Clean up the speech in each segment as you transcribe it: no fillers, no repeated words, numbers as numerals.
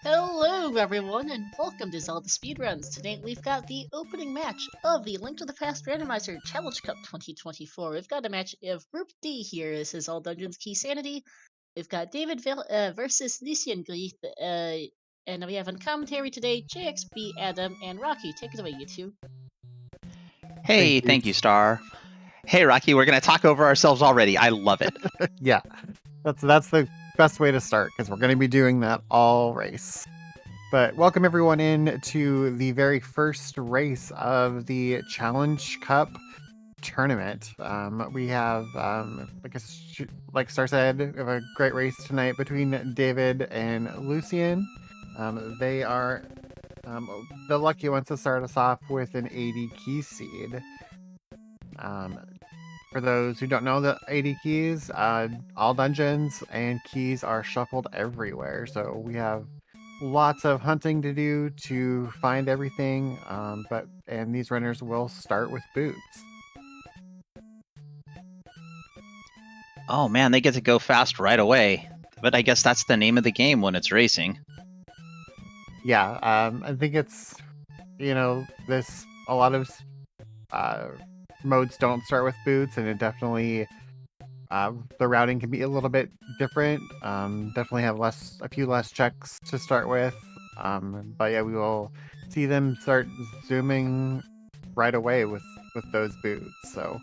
Hello everyone and welcome to Zelda Speedruns. Today we've got the opening match of the Link to the Past Randomizer Challenge Cup 2024. We've got a match of Group D here. This is All Dungeons Key Sanity. We've got David versus LucienGreeth, and we have on commentary today JXB, Adam, and Rocky. Take it away, you two. Hey, thank you, Star. Hey, Rocky, we're going to talk over ourselves already. I love it. Yeah, that's the best way to start because we're going to be doing that all race. But welcome everyone in to the very first race of the Challenge Cup tournament. We have, like Star said, we have a great race tonight between David and Lucien. They are the lucky ones to start us off with an 80 key seed. For those who don't know the 80 keys, all dungeons and keys are shuffled everywhere. So we have lots of hunting to do to find everything. And these runners will start with boots. Oh man, they get to go fast right away. But I guess that's the name of the game when it's racing. Yeah, I think it's, a lot of modes don't start with boots, and it definitely the routing can be a little bit different. Definitely have a few less checks to start with. But yeah, we will see them start zooming right away with those boots. So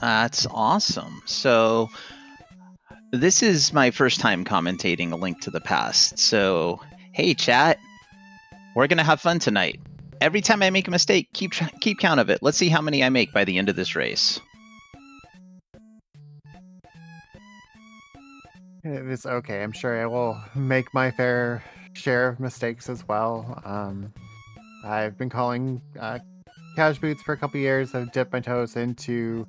That's awesome. So this is my first time commentating A Link to the Past. So hey, chat, we're gonna have fun tonight. Every time I make a mistake, keep count of it. Let's see how many I make by the end of this race. it is okay. I'm sure I will make my fair share of mistakes as well. I've been calling cash boots for a couple years. I've dipped my toes into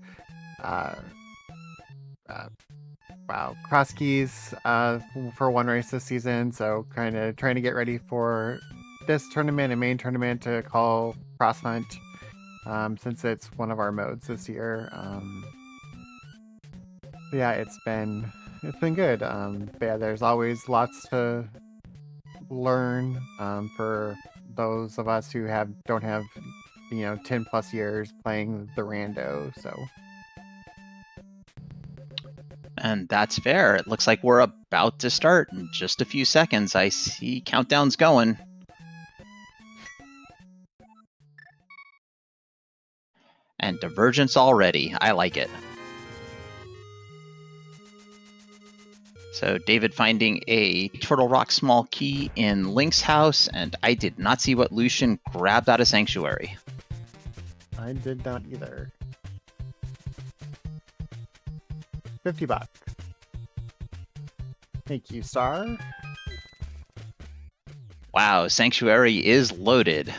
cross keys for one race this season. So kind of trying to get ready for this tournament and main tournament to call cross hunt, since it's one of our modes this year. Yeah, it's been good. But yeah, there's always lots to learn for those of us who don't have 10 plus years playing the rando. So And that's fair. It looks like we're about to start in just a few seconds. I see countdowns going. And divergence already. I like it. So David finding a Turtle Rock small key in Link's house, and I did not see what Lucien grabbed out of Sanctuary. I did not either. $50. Thank you, Star. Wow, Sanctuary is loaded.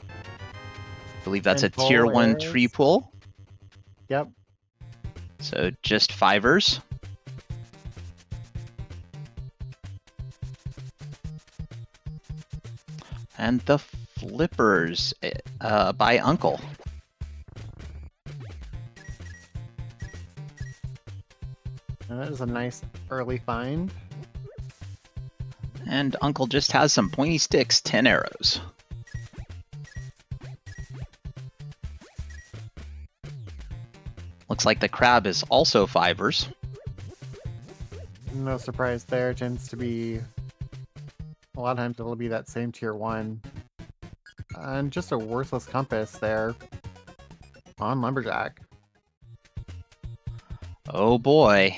I believe that's And a tier pull 1 is- tree pull. Yep. So just fivers. And the flippers by Uncle. And that is a nice early find. And Uncle just has some pointy sticks, 10 arrows. Looks like the crab is also fivers. No surprise there. Tends to be a lot of times it'll be that same tier 1. And just a worthless compass there on Lumberjack. Oh boy.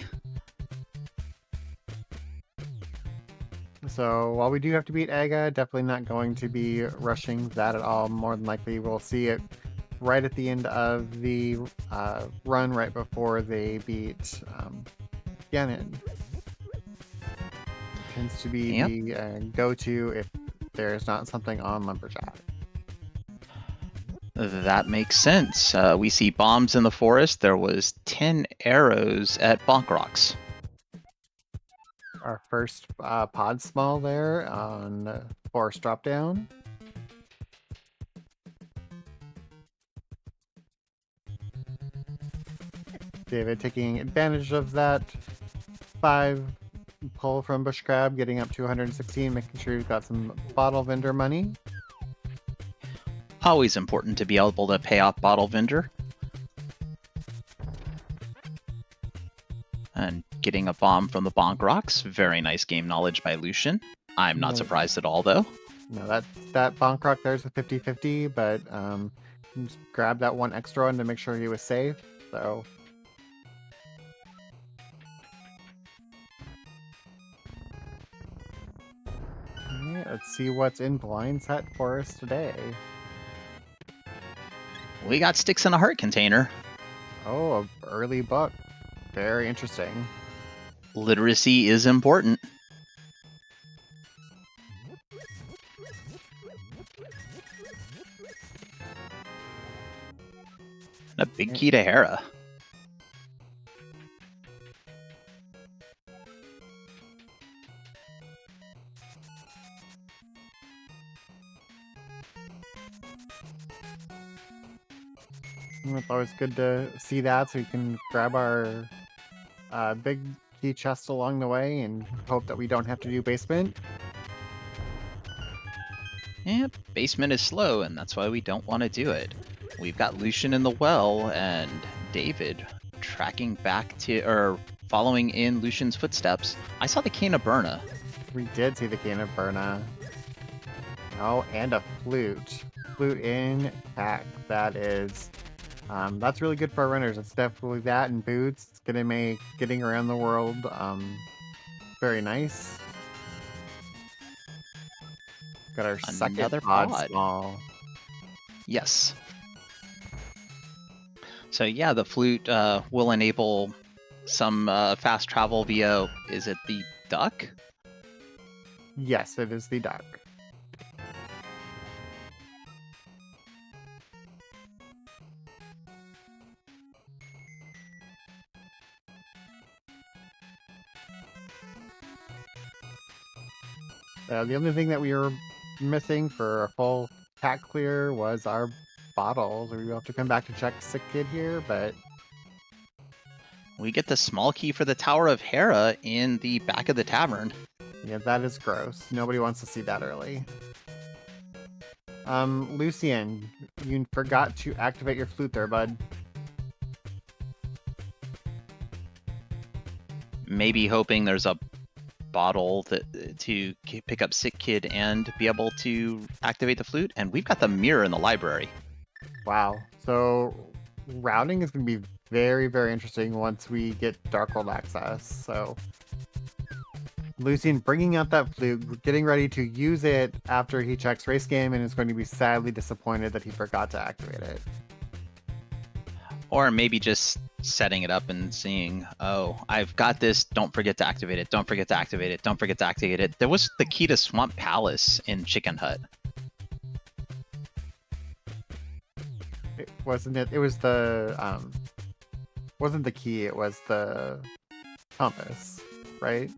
So while we do have to beat Aga, definitely not going to be rushing that at all. More than likely we'll see it right at the end of the run, right before they beat Ganon. Tends to be the go-to if there's not something on Lumberjack. That makes sense. We see bombs in the forest. There was 10 arrows at Bonk Rocks. Our first pod small there on forest drop down. David taking advantage of that 5 pull from Bush Crab, getting up to 116, making sure you've got some bottle vendor money. Always important to be able to pay off bottle vendor. And getting a bomb from the Bonk Rocks. Very nice game knowledge by Lucien. I'm not surprised at all, though. No, that Bonk Rock there's a 50-50, but just grab that one extra one to make sure he was safe. So. Alright, let's see what's in blind set for us today. We got sticks in a heart container. Oh, an early book. Very interesting. Literacy is important. And a big key to Hera. It's always good to see that, so we can grab our big key chest along the way and hope that we don't have to do basement. Yep, basement is slow, and that's why we don't want to do it. We've got Lucien in the well, and David tracking back to, or following in Lucien's footsteps. I saw the Cane of Burna. We did see the Cane of Burna. Oh, and a flute. Flute in pack. That is... that's really good for our runners. It's definitely that and boots. It's gonna make getting around the world very nice. Got our Another second pod pod. small. Yes. So yeah, the flute will enable some fast travel via, is it the duck? Yes, it is the duck. The only thing that we were missing for a full pack clear was our bottles. We will have to come back to check Sick Kid here, but... We get the small key for the Tower of Hera in the back of the tavern. Yeah, that is gross. Nobody wants to see that early. Lucien, you forgot to activate your flute there, bud. Maybe hoping there's a bottle to pick up Sick Kid and be able to activate the flute. And we've got the mirror in the library. Wow. So routing is going to be very, very interesting once we get Darkworld access. So Lucien bringing out that flute, getting ready to use it after he checks race game, and is going to be sadly disappointed that he forgot to activate it. Or maybe just setting it up and seeing, oh, I've got this, don't forget to activate it, don't forget to activate it, don't forget to activate it. There was the key to Swamp Palace in Chicken Hut. It wasn't it? It was the wasn't the key, it was the compass, right?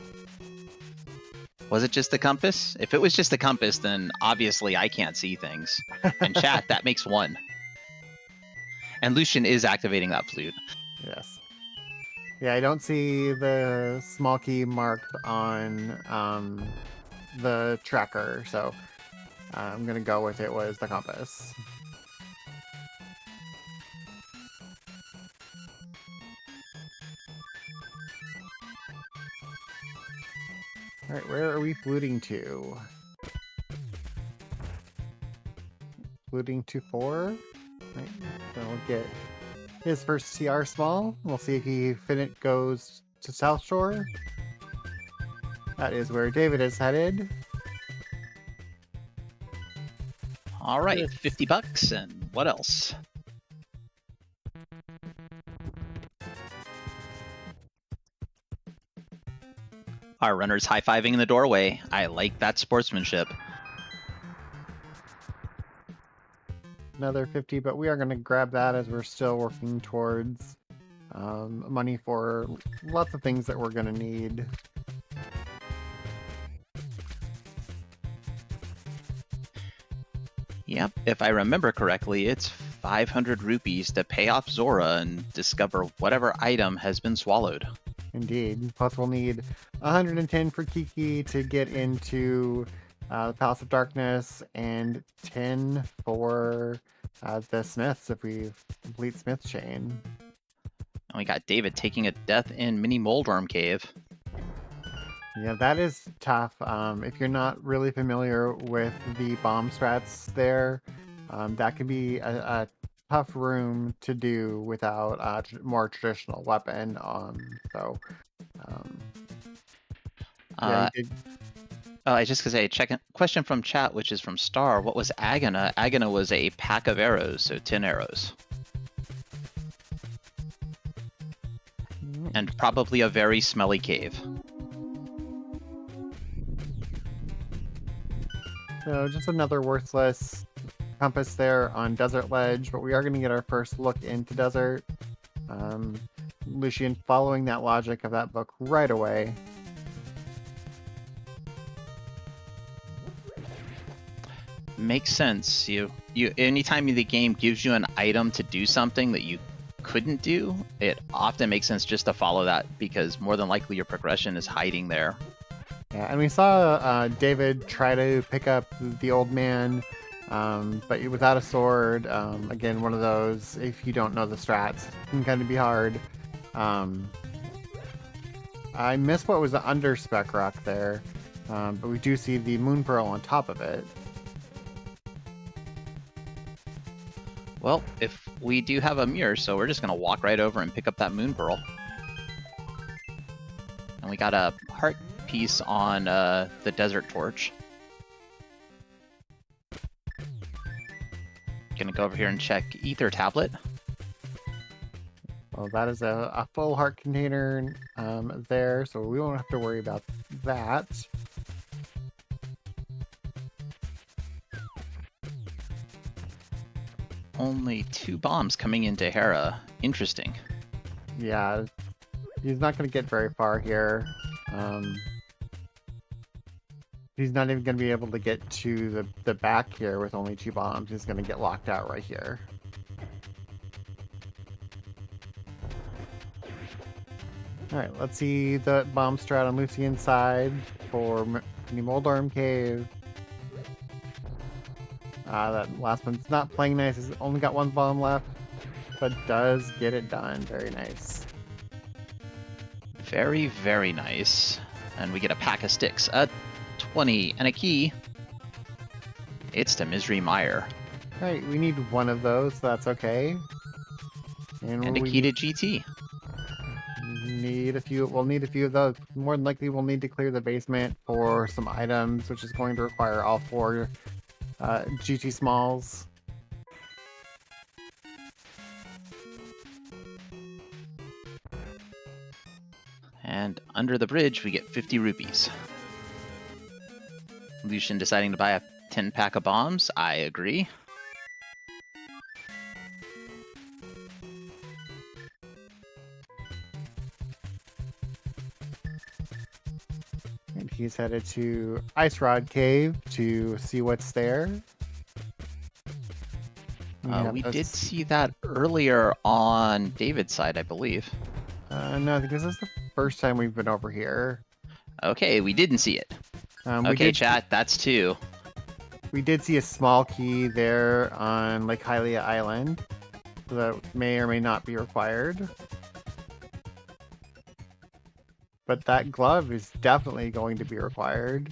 Was it just the compass? If it was just the compass, then obviously I can't see things. And chat, that makes one. And Lucien is activating that flute. Yes. Yeah, I don't see the small key marked on the tracker, so I'm gonna go with it was the compass. Alright, where are we fluting to? Fluting to 4? Right, so we'll get his first CR small. We'll see if he goes to South Shore. That is where David is headed. All right, 50 bucks, and what else? Our runner's high-fiving in the doorway. I like that sportsmanship. Another 50, but we are going to grab that as we're still working towards money for lots of things that we're going to need. Yep, if I remember correctly, it's 500 rupees to pay off Zora and discover whatever item has been swallowed. Indeed. Plus, we'll need 110 for Kiki to get into the Palace of Darkness, and 10 for the Smiths if we complete Smith Chain. And we got David taking a death in Mini Moldworm Cave. Yeah, that is tough. If you're not really familiar with the bomb strats there, that can be a tough room to do without a more traditional weapon. So, yeah, you did. I just gonna say, question from chat, which is from Star. What was Agana? Agana was a pack of arrows, so 10 arrows. And probably a very smelly cave. So just another worthless compass there on Desert Ledge, but we are going to get our first look into Desert. Lucien following that logic of that book right away. Makes sense. You anytime the game gives you an item to do something that you couldn't do, it often makes sense just to follow that, because more than likely your progression is hiding there. Yeah, and we saw David try to pick up the old man, but without a sword. Again, one of those, if you don't know the strats, it can kind of be hard. I missed what was the under spec rock there, but we do see the moon pearl on top of it. Well, if we do have a mirror, so we're just going to walk right over and pick up that moon pearl. And we got a heart piece on the desert torch. Gonna go over here and check ether tablet. Well, that is a full heart container there, so we won't have to worry about that. Only 2 bombs coming into Hera. Interesting. Yeah, he's not going to get very far here. He's not even going to be able to get to the back here with only 2 bombs. He's going to get locked out right here. Alright, let's see the bomb strat on Lucien's side for Mini Moldworm Cave. That last one's not playing nice. It's only got 1 bomb left, but does get it done. Very nice. Very, very nice. And we get a pack of sticks. 20 and a key. It's to Misery Mire. Alright, we need 1 of those, so that's okay. And a key to GT. Need a few. We'll need a few of those. More than likely, we'll need to clear the basement for some items, which is going to require all 4 GT smalls. And under the bridge, we get 50 rupees. Lucien deciding to buy a 10 pack of bombs. I agree. And he's headed to Ice Rod Cave to see what's there. We did see that earlier on David's side, I believe. No, because this is the first time we've been over here. Okay, we didn't see it. Okay, chat, that's 2. We did see a small key there on Lake Hylia Island, so that may or may not be required. But that glove is definitely going to be required.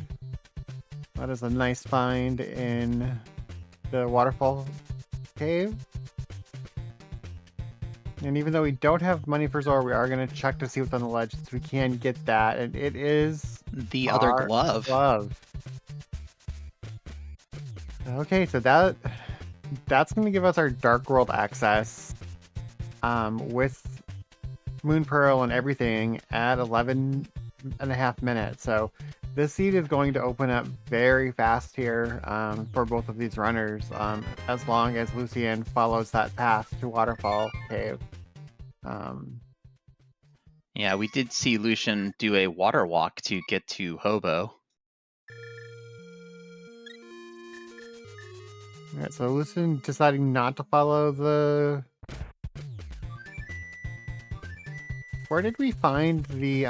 That is a nice find in the waterfall cave. And even though we don't have money for Zora, we are going to check to see what's on the ledge, so we can get that. And it is the other glove. Okay, so that's going to give us our Dark World access with Moon Pearl and everything at 11.5 minutes. So this seed is going to open up very fast here for both of these runners, as long as Lucien follows that path to Waterfall Cave. Yeah, we did see Lucien do a water walk to get to Hobo. Alright, so Lucien deciding not to follow the where did we find the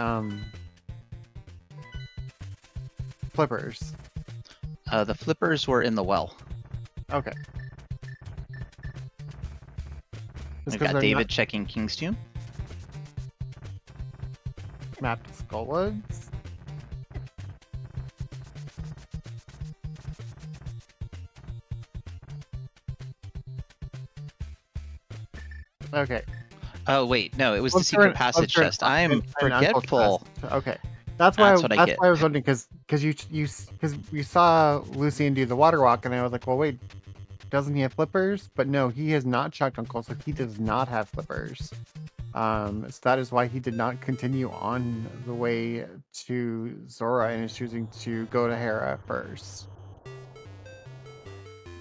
flippers? The flippers were in the well. Okay. We've got David checking King's Tomb. Map to Skullwoods. Okay. Oh wait, no, it was the secret passage chest. I'm forgetful. Okay, that's why. That's what I get. Why I was wondering because you saw Lucien do the water walk, and I was like, well, wait, doesn't he have flippers? But no, he has not checked Uncle, so he does not have flippers. So that is why he did not continue on the way to Zora and is choosing to go to Hera first.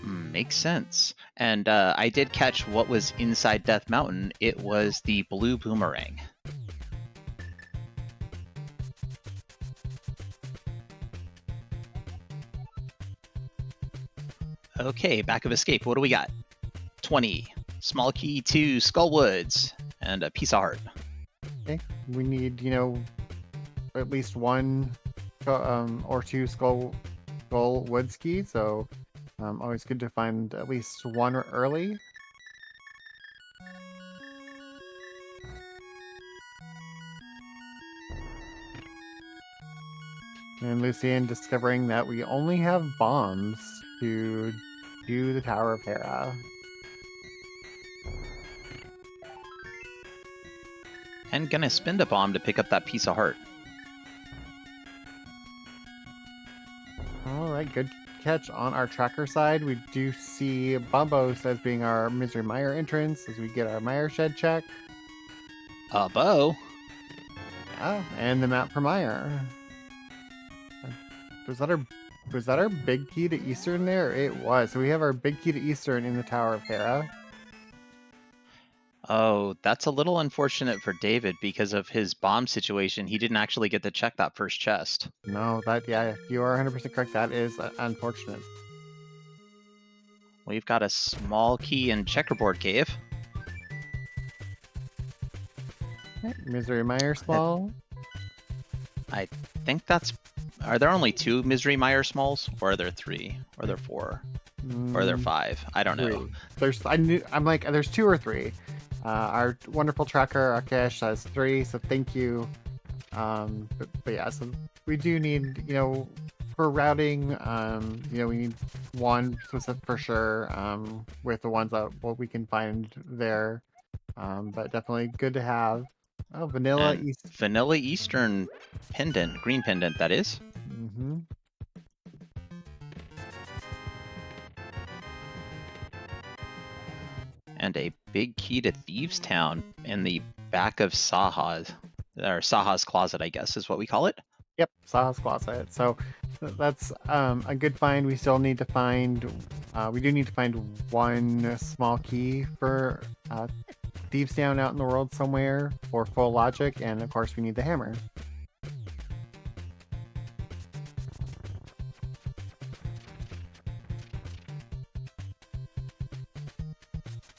Makes sense. And I did catch what was inside Death Mountain. It was the blue boomerang. Okay, back of escape. What do we got? 20. Small key to Skullwoods. And a piece of heart. Okay, we need, at least one or two Skullwoods key, so always good to find at least one early. And Lucien discovering that we only have bombs to do the Tower of Hera. And gonna spend a bomb to pick up that piece of heart. Alright, good catch on our tracker side. We do see Bombos as being our Misery Mire entrance as we get our Mire Shed check. A bow. Yeah, and the map for Mire. Was that our big key to Eastern there? It was. So we have our big key to Eastern in the Tower of Hera. Oh, that's a little unfortunate for David because of his bomb situation. He didn't actually get to check that first chest. No, you are 100% correct. That is unfortunate. We've got a small key in Checkerboard Cave. Okay, Misery Mire small. I think that's... Are there only 2 Misery Mire smalls? Or are there 3? Or are there 4? Or are there 5? I don't know. There's 2 or 3. Our wonderful tracker Akash has 3, so thank you. But yeah, so we do need, for routing, we need one specific for sure, with the ones that we can find there. But definitely good to have. Oh, Vanilla Eastern pendant, green pendant, that is. Mm-hmm. And a big key to Thieves Town in the back of Saha's, or Saha's closet, I guess is what we call it. Yep, Saha's closet. So that's a good find. We still need to find, we do need to find one small key for Thieves Town out in the world somewhere for full logic, and of course we need the hammer.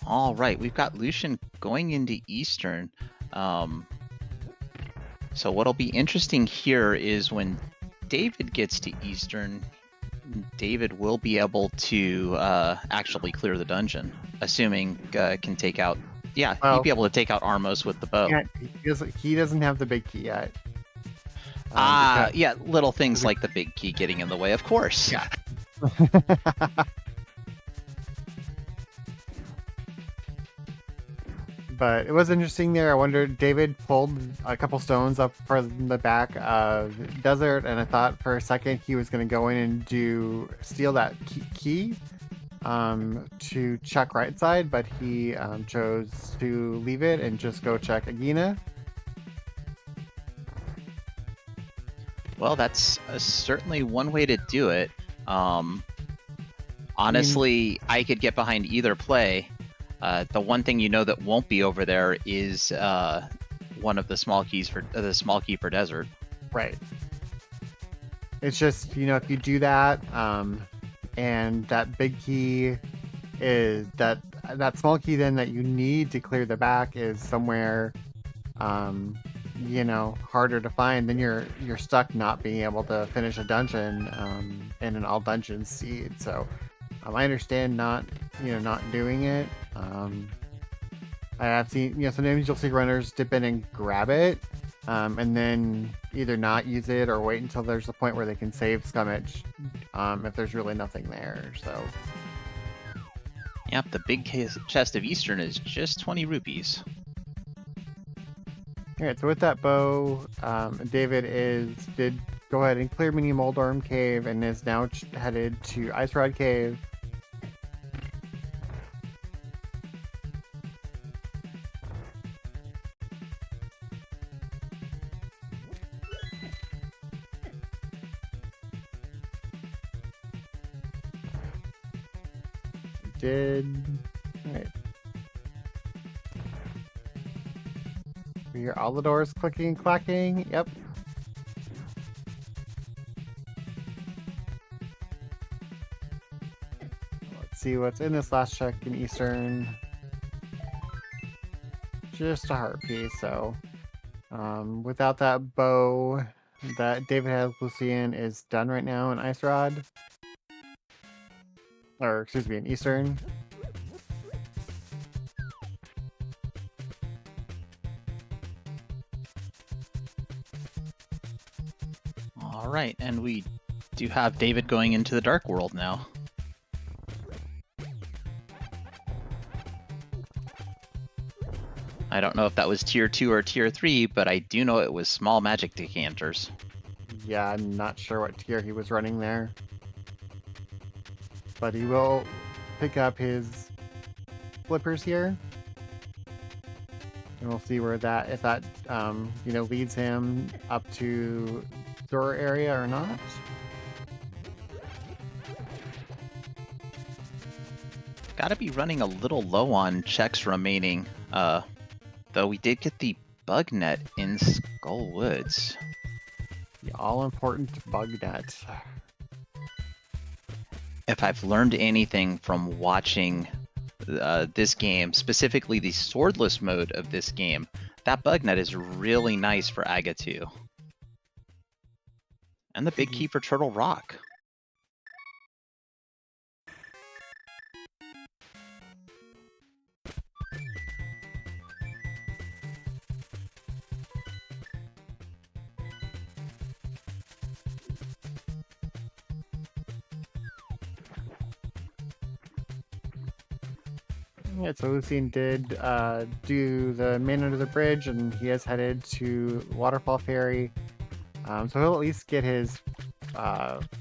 All right, we've got Lucien going into Eastern. So what'll be interesting here is when David gets to Eastern, David will be able to actually clear the dungeon, assuming can take out... Yeah, he'd be able to take out Armos with the bow. Yeah, he doesn't have the big key yet. Yeah, little things like the big key getting in the way, of course. Yeah. But it was interesting there. I wondered, David pulled a couple stones up from the back of Desert, and I thought for a second he was going to go in and steal that key to check right side, but he chose to leave it and just go check Agina. Well, that's certainly one way to do it. Honestly, I could get behind either play. The one thing that won't be over there is one of the small keys for the small key for Desert. Right. It's just if you do that, and that big key is that small key then that you need to clear the back is somewhere you know, harder to find, then you're stuck not being able to finish a dungeon in an all dungeons seed. So I understand not doing it. I have seen, sometimes you'll see runners dip in and grab it, and then either not use it or wait until there's a point where they can save scummage, if there's really nothing there. So Yep, the big chest of Eastern is just 20 rupees. all right, so with that bow, David did go ahead and clear Mini Moldorm Cave and is now headed to Ice Rod Cave. All right. We hear all the doors clicking and clacking. Yep. Let's see what's in this last check in Eastern. Just a heart piece. So, without that bow that David has, Lucien is done right now in Ice Rod. Or, excuse me, in Eastern. All right, and we do have David going into the Dark World now. I don't know if that was tier 2 or tier 3, but I do know it was small magic decanters. Yeah, I'm not sure what tier he was running there. But he will pick up his flippers here. And we'll see where if that leads him up to Zora area or not. Gotta be running a little low on checks remaining, though we did get the bug net in Skull Woods. The all-important bug net. If I've learned anything from watching this game, specifically the swordless mode of this game, that bug net is really nice for Agatu. And the big key for Turtle Rock. Yeah, so Lucien did do the man under the bridge, and he is headed to Waterfall Ferry. So he'll at least get his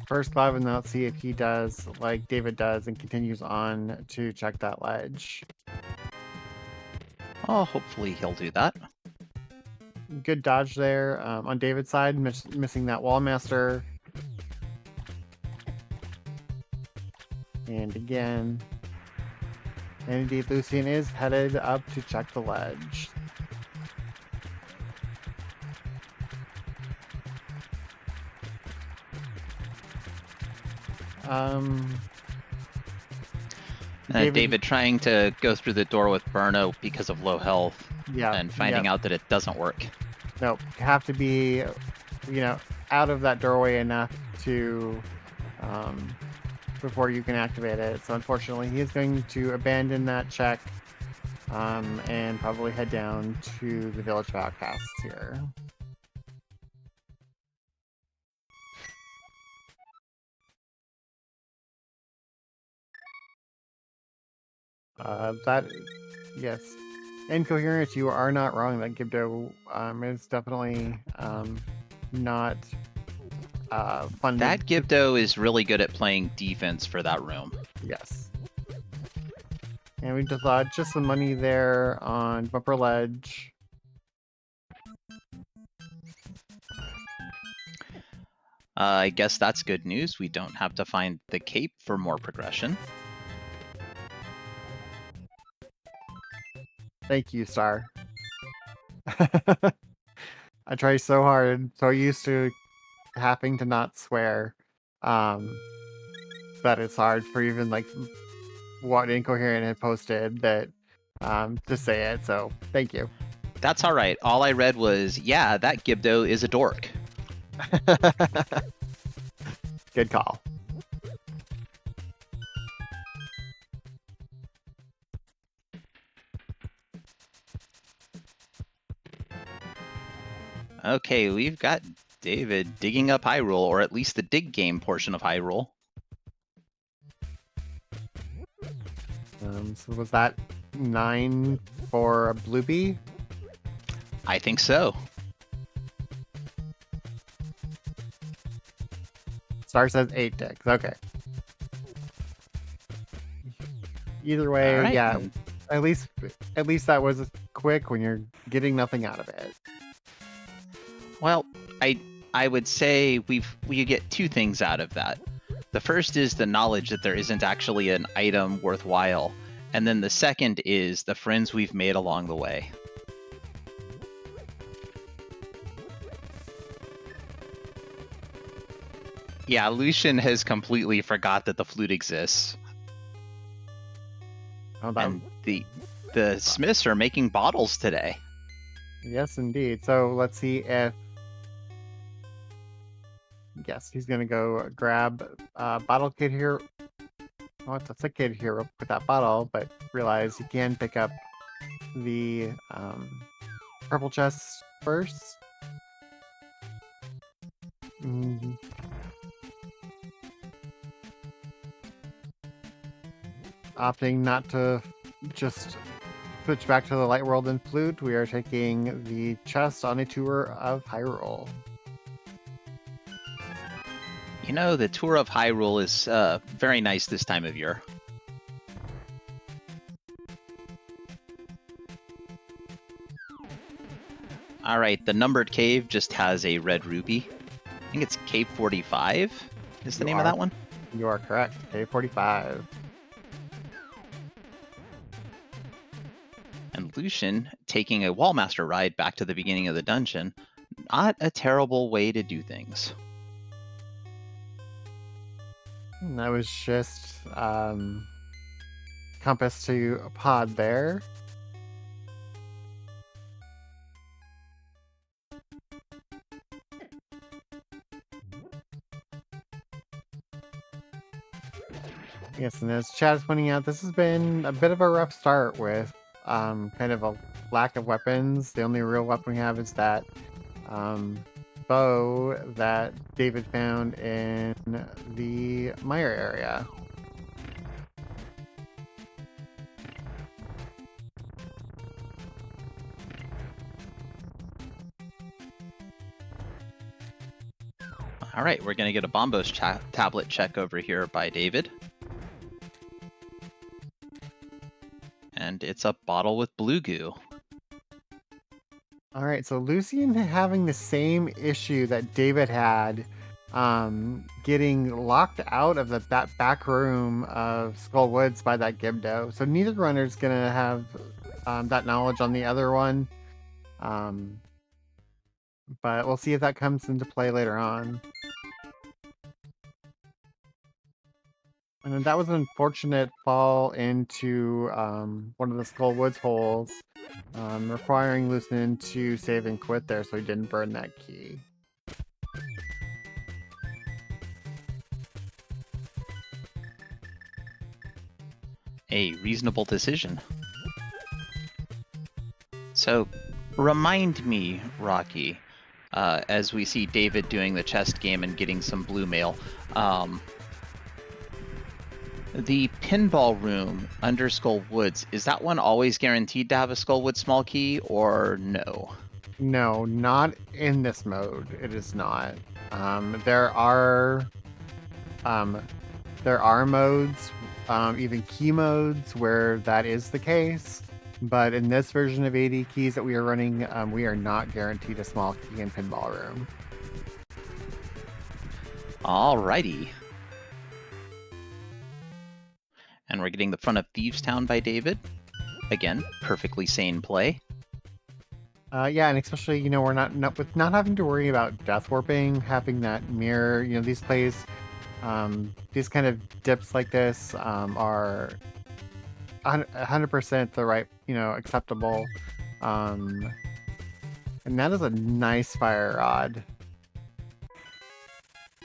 first glove, and then let's see if he does like David does and continues on to check that ledge. Oh, hopefully he'll do that. Good dodge there on David's side, missing that Wallmaster. And again. And indeed, Lucien is headed up to check the ledge. David trying to go through the door with Burno because of low health, and finding out that it doesn't work. Nope, you have to be, out of that doorway enough to, before you can activate it. So unfortunately, he is going to abandon that check, and probably head down to the Village of Outcasts here. Yes. Incoherent, you are not wrong. That Gibdo is definitely not fun. That Gibdo is really good at playing defense for that room. Yes. And we just some money there on Bumper Ledge. I guess that's good news. We don't have to find the cape for more progression. Thank you, Star. I try so hard, so used to having to not swear, that it's hard for even like what Incoherent had posted that to say it. So thank you. That's all right. All I read was, yeah, that Gibdo is a dork. Good call. Okay, we've got David digging up Hyrule, or at least the dig game portion of Hyrule. So was that 9 for a Bluebee? I think so. Star says 8 digs. Okay. Either way, All right, yeah. then. At least that was quick when you're getting nothing out of it. Well, I would say we get two things out of that. The first is the knowledge that there isn't actually an item worthwhile, and then the second is the friends we've made along the way. Yeah, Lucien has completely forgot that the flute exists. Oh, that, And the Smiths are making bottles today. yes, indeed. So let's see if. Yes, he's gonna go grab bottle kid here. Oh, it's a kid here with that bottle, but realize he can pick up the purple chest first. Mhm. Opting not to just switch back to the light world and flute, we are taking the chest on a tour of Hyrule. You know, the tour of Hyrule is very nice this time of year. All right, the numbered cave just has a red ruby. I think it's Cave 45 is the name of that one. You are correct. K45. And Lucien taking a Wallmaster ride back to the beginning of the dungeon. Not a terrible way to do things. And that was just compass to a pod there. Yes, and as Chad is pointing out, this has been a bit of a rough start with kind of a lack of weapons. The only real weapon we have is that bow that David found in the Meyer area. All right, we're going to get a Bombos tablet check over here by David. And it's a bottle with blue goo. All right, so Lucien having the same issue that David had, getting locked out of that back room of Skull Woods by that Gibdo. So neither runner's gonna have that knowledge on the other one, but we'll see if that comes into play later on. And then that was an unfortunate fall into one of the Skull Woods holes, requiring Lucien to save and quit there so he didn't burn that key. A reasonable decision. So, remind me, Rocky, as we see David doing the chest game and getting some blue mail, the pinball room under Skull Woods, is that one always guaranteed to have a Skull Woods small key, or no? No, not in this mode. It is not. There are modes, even key modes, where that is the case. But in this version of AD keys that we are running, we are not guaranteed a small key in pinball room. Alrighty. And we're getting the front of Thieves Town by David. Again, perfectly sane play. Yeah, and especially, we're not having to worry about death warping, having that mirror. These plays, these kind of dips like this are 100% the right, acceptable. And that is a nice fire rod.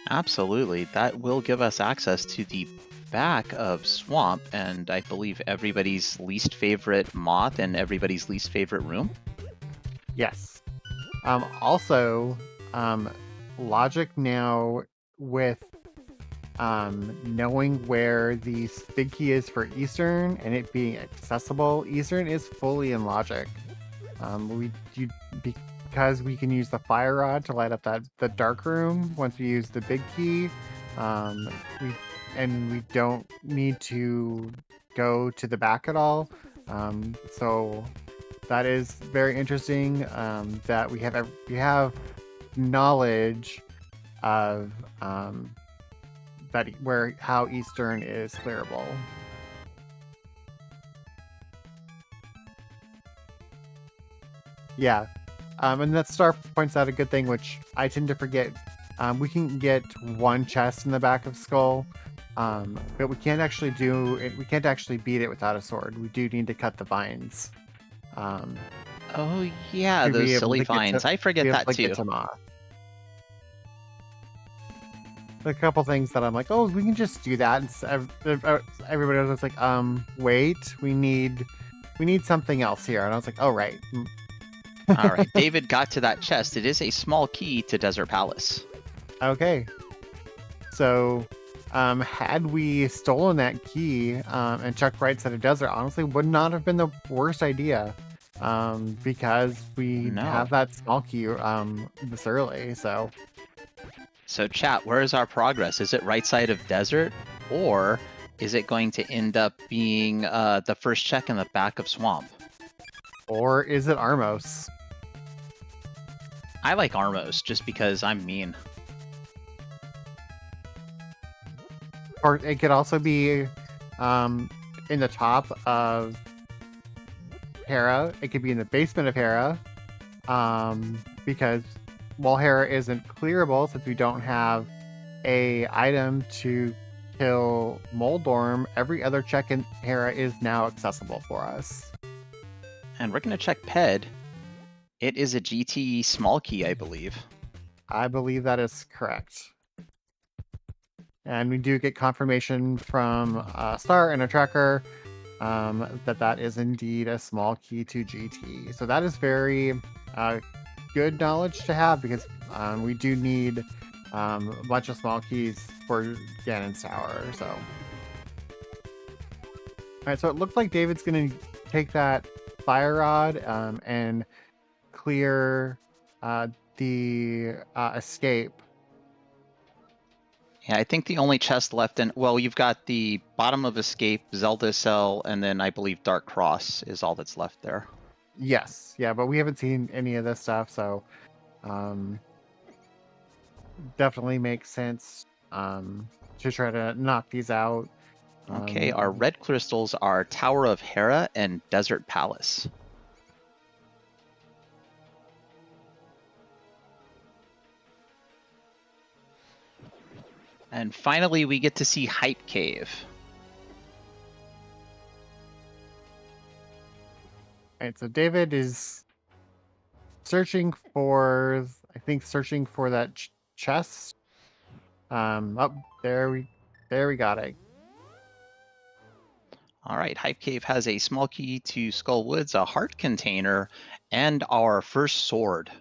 Absolutely. That will give us access to the back of Swamp, and I believe everybody's least favorite moth and everybody's least favorite room. Yes. Also, logic now with knowing where the big key is for Eastern and it being accessible. Eastern is fully in logic. Because we can use the fire rod to light up the dark room once we use the big key. We don't need to go to the back at all. So that is very interesting. That we have knowledge of how Eastern is clearable. Yeah. And that star points out a good thing, which I tend to forget. We can get one chest in the back of Skull, but we can't actually do it. We can't actually beat it without a sword. We do need to cut the vines. Oh yeah, to be those able silly to get to- vines. I to forget be able that to too. get to Moth. A couple things that I'm like, oh, we can just do that. And everybody else was like, wait, we need something else here. And I was like, oh, right. All right, David got to that chest. It is a small key to Desert Palace. Okay. So, had we stolen that key and chucked right to the desert, honestly, would not have been the worst idea. Because we have that small key this early. So chat, where is our progress? Is it right side of desert, or is it going to end up being the first check in the back of Swamp? Or is it Armos? I like Armos just because I'm mean. Or it could also be in the top of Hera. It could be in the basement of Hera. Because while Hera isn't clearable, since we don't have a item to kill Moldorm, every other check in Hera is now accessible for us. And we're going to check Ped. It is a GT small key, I believe. I believe that is correct. And we do get confirmation from Star and a tracker that is indeed a small key to GT. So that is very good knowledge to have, because we do need a bunch of small keys for Ganon's Tower. So, all right. So it looks like David's going to take that fire rod and clear the escape. Yeah, I think the only chest left well, you've got the bottom of escape, Zelda cell, and then I believe Dark Cross is all that's left there. Yes, yeah, but we haven't seen any of this stuff, so definitely makes sense to try to knock these out. Okay, our red crystals are Tower of Hera and Desert Palace. And finally, we get to see Hype Cave. Alright, so David is searching for that chest. There we got it. All right, Hype Cave has a small key to Skull Woods, a heart container, and our first sword.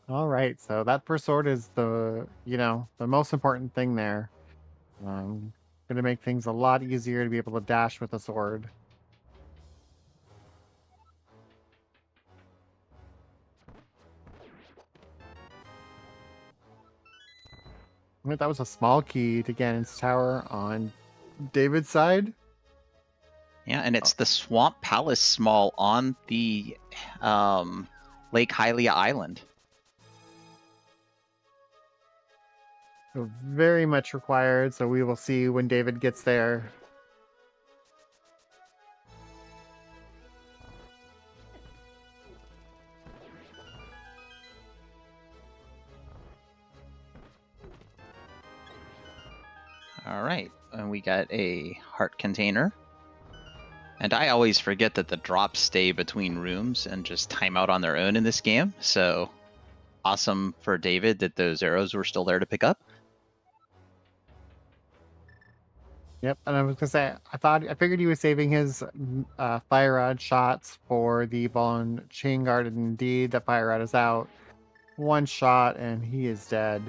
All right, so that first sword is the most important thing there. Going to make things a lot easier to be able to dash with a sword. That was a small key to Ganon's Tower on David's side. Yeah, and it's the Swamp Palace small on the Lake Hylia Island. So very much required, so we will see when David gets there. All right, and we got a heart container. And I always forget that the drops stay between rooms and just time out on their own in this game. So awesome for David that those arrows were still there to pick up. Yep, and I was gonna say, I figured he was saving his fire rod shots for the ball and chain guard, and indeed, the fire rod is out. One shot, and he is dead.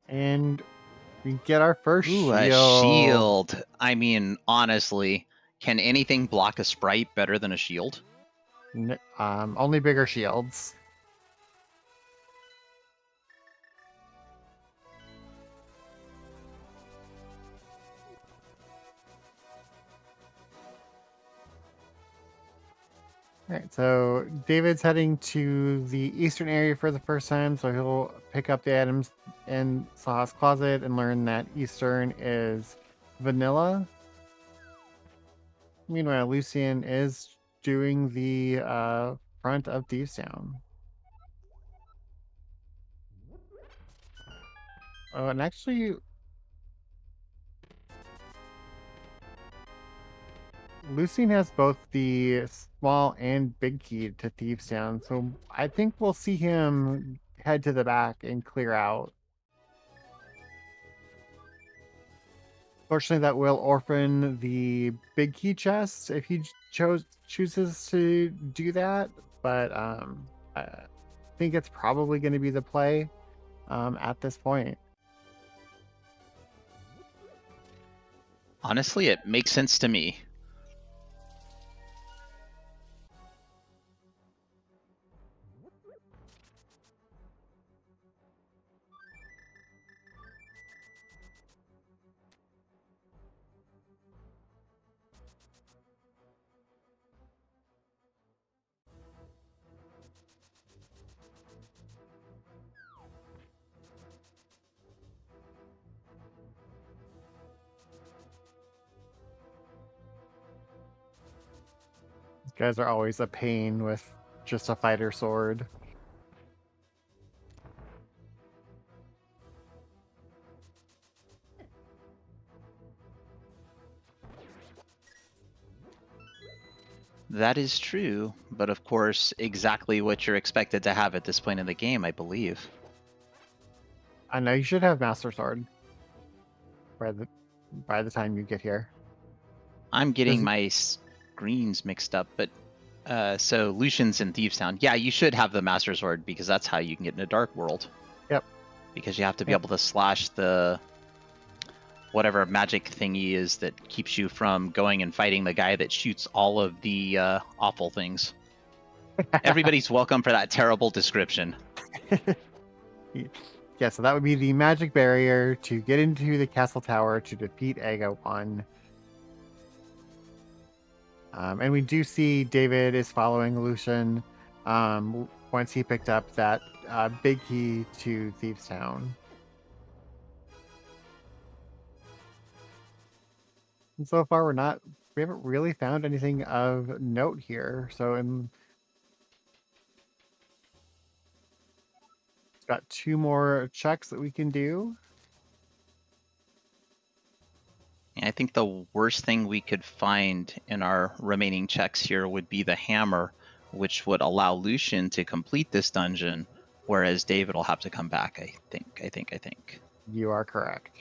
And we get our first Ooh, shield. a shield. I mean, honestly, can anything block a sprite better than a shield? Only bigger shields. All right, so David's heading to the eastern area for the first time, so he'll pick up the items in Saha's closet and learn that eastern is vanilla. Meanwhile, Lucien is doing the front of Thieves Town. Oh, and actually, Lucien has both the small and big key to Thieves Town, so I think we'll see him head to the back and clear out. Fortunately, that will orphan the big key chest if he chooses to do that, but I think it's probably going to be the play at this point. Honestly, it makes sense to me. These guys are always a pain with just a fighter sword. That is true, but of course, exactly what you're expected to have at this point in the game, I believe. I know you should have Master Sword by the time you get here. I'm getting my screens mixed up, but so Lucien's in Thieves Town. Yeah, you should have the Master Sword because that's how you can get in a dark world. Yep. Because you have to be able to slash the whatever magic thingy is that keeps you from going and fighting the guy that shoots all of the awful things. Everybody's welcome for that terrible description. Yeah, so that would be the magic barrier to get into the castle tower to defeat Aga 1. And we do see David is following Lucien once he picked up that big key to Thieves Town. And so far, we haven't really found anything of note here. So it's got 2 more checks that we can do. I think the worst thing we could find in our remaining checks here would be the hammer, which would allow Lucien to complete this dungeon, whereas David will have to come back, I think. You are correct.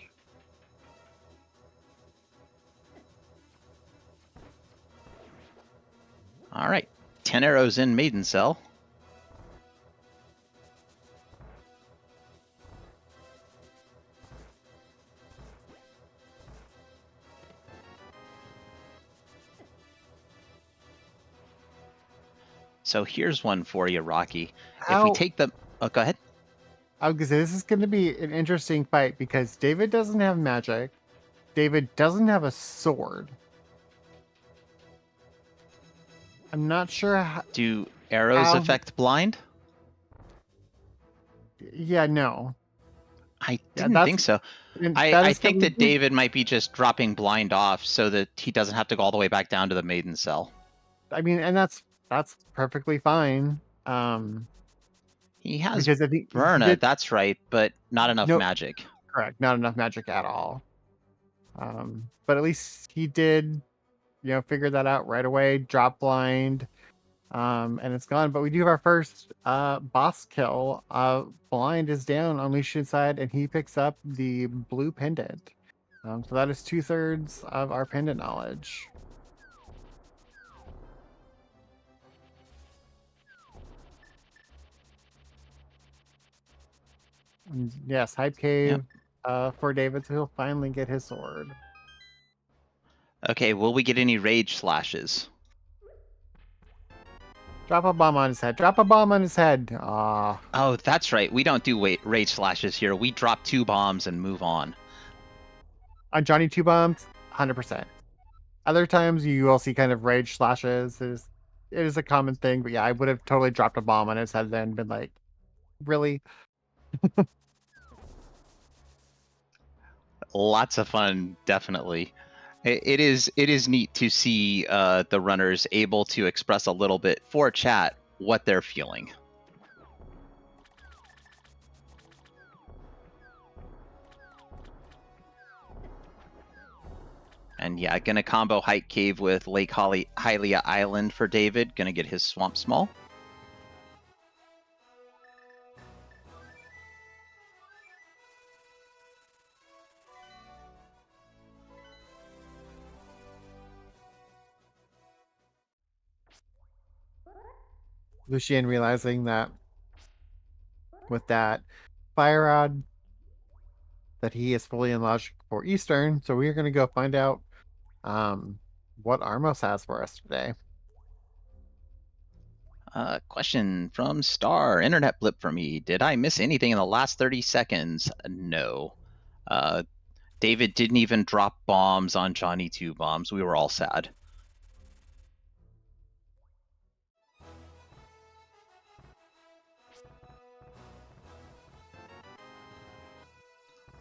All right, 10 arrows in Maiden Cell. So here's one for you, Rocky. If we take the... Oh, go ahead. I was gonna say, this is going to be an interesting fight because David doesn't have magic. David doesn't have a sword. I'm not sure how... Do arrows affect blind? Yeah, no. I didn't think so. I think that David might be just dropping blind off so that he doesn't have to go all the way back down to the Maiden Cell. I mean, and that's perfectly fine. He has Burna, that's right, but not enough magic. Correct, not enough magic at all. But at least he did, figure that out right away. Drop blind, and it's gone. But we do have our first boss kill. Blind is down on Lucian's side, and he picks up the blue pendant. So that is 2/3 of our pendant knowledge. And yes, Hype Cave for David, so he'll finally get his sword. Okay, will we get any rage slashes? Drop a bomb on his head. Drop a bomb on his head. Ah. Oh, that's right. We don't do rage slashes here. We drop 2 bombs and move on. On Johnny 2 bombs, 100%. Other times you will see kind of rage slashes. It is a common thing, but yeah, I would have totally dropped a bomb on his head then and been like, really? Lots of fun, definitely. It is neat to see the runners able to express a little bit for chat what they're feeling. And yeah, gonna combo Hype Cave with Lake Hylia Island for David. Gonna get his Swamp Small. Lucien realizing that with that fire rod that he is fully in logic for Eastern, so we are going to go find out what Armos has for us today. Question from Star. Internet blip for me. Did I miss anything in the last 30 seconds? No. David didn't even drop bombs on Johnny 2 bombs. We were all sad.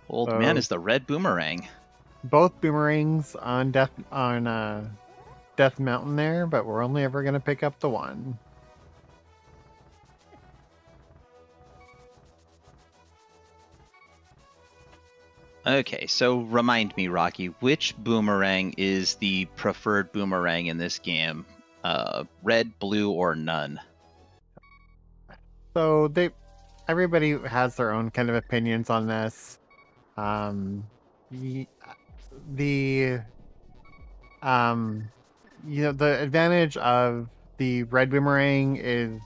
Old man is the red boomerang. Both boomerangs on Death Mountain there, but we're only ever going to pick up the one. Okay, so remind me, Rocky, which boomerang is the preferred boomerang in this game? Red, blue, or none? So everybody has their own kind of opinions on this. The the advantage of the red boomerang is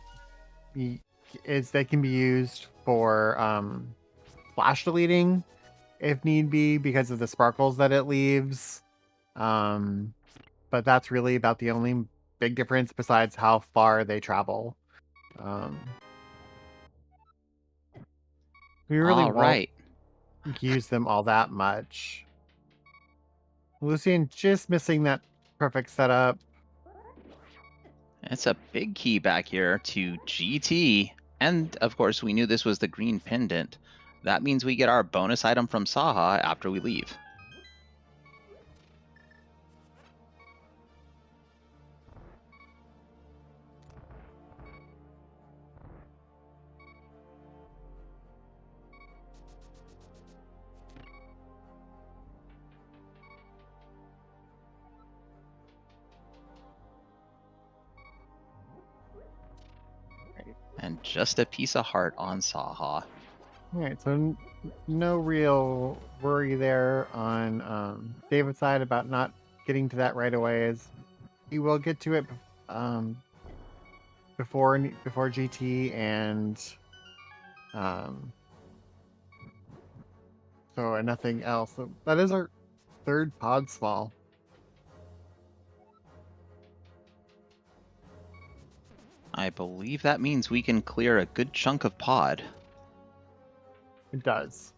they can be used for flash deleting if need be because of the sparkles that it leaves. But that's really about the only big difference besides how far they travel. We really won't use them all that much. Lucien just missing that perfect setup. It's a big key back here to GT. And of course, we knew this was the green pendant. That means we get our bonus item from Saha after we leave. And just a piece of heart on Saha. Alright, so no real worry there on David's side about not getting to that right away, as he will get to it before GT, and so nothing else. So that is our third pod small. I believe that means we can clear a good chunk of pod. It does.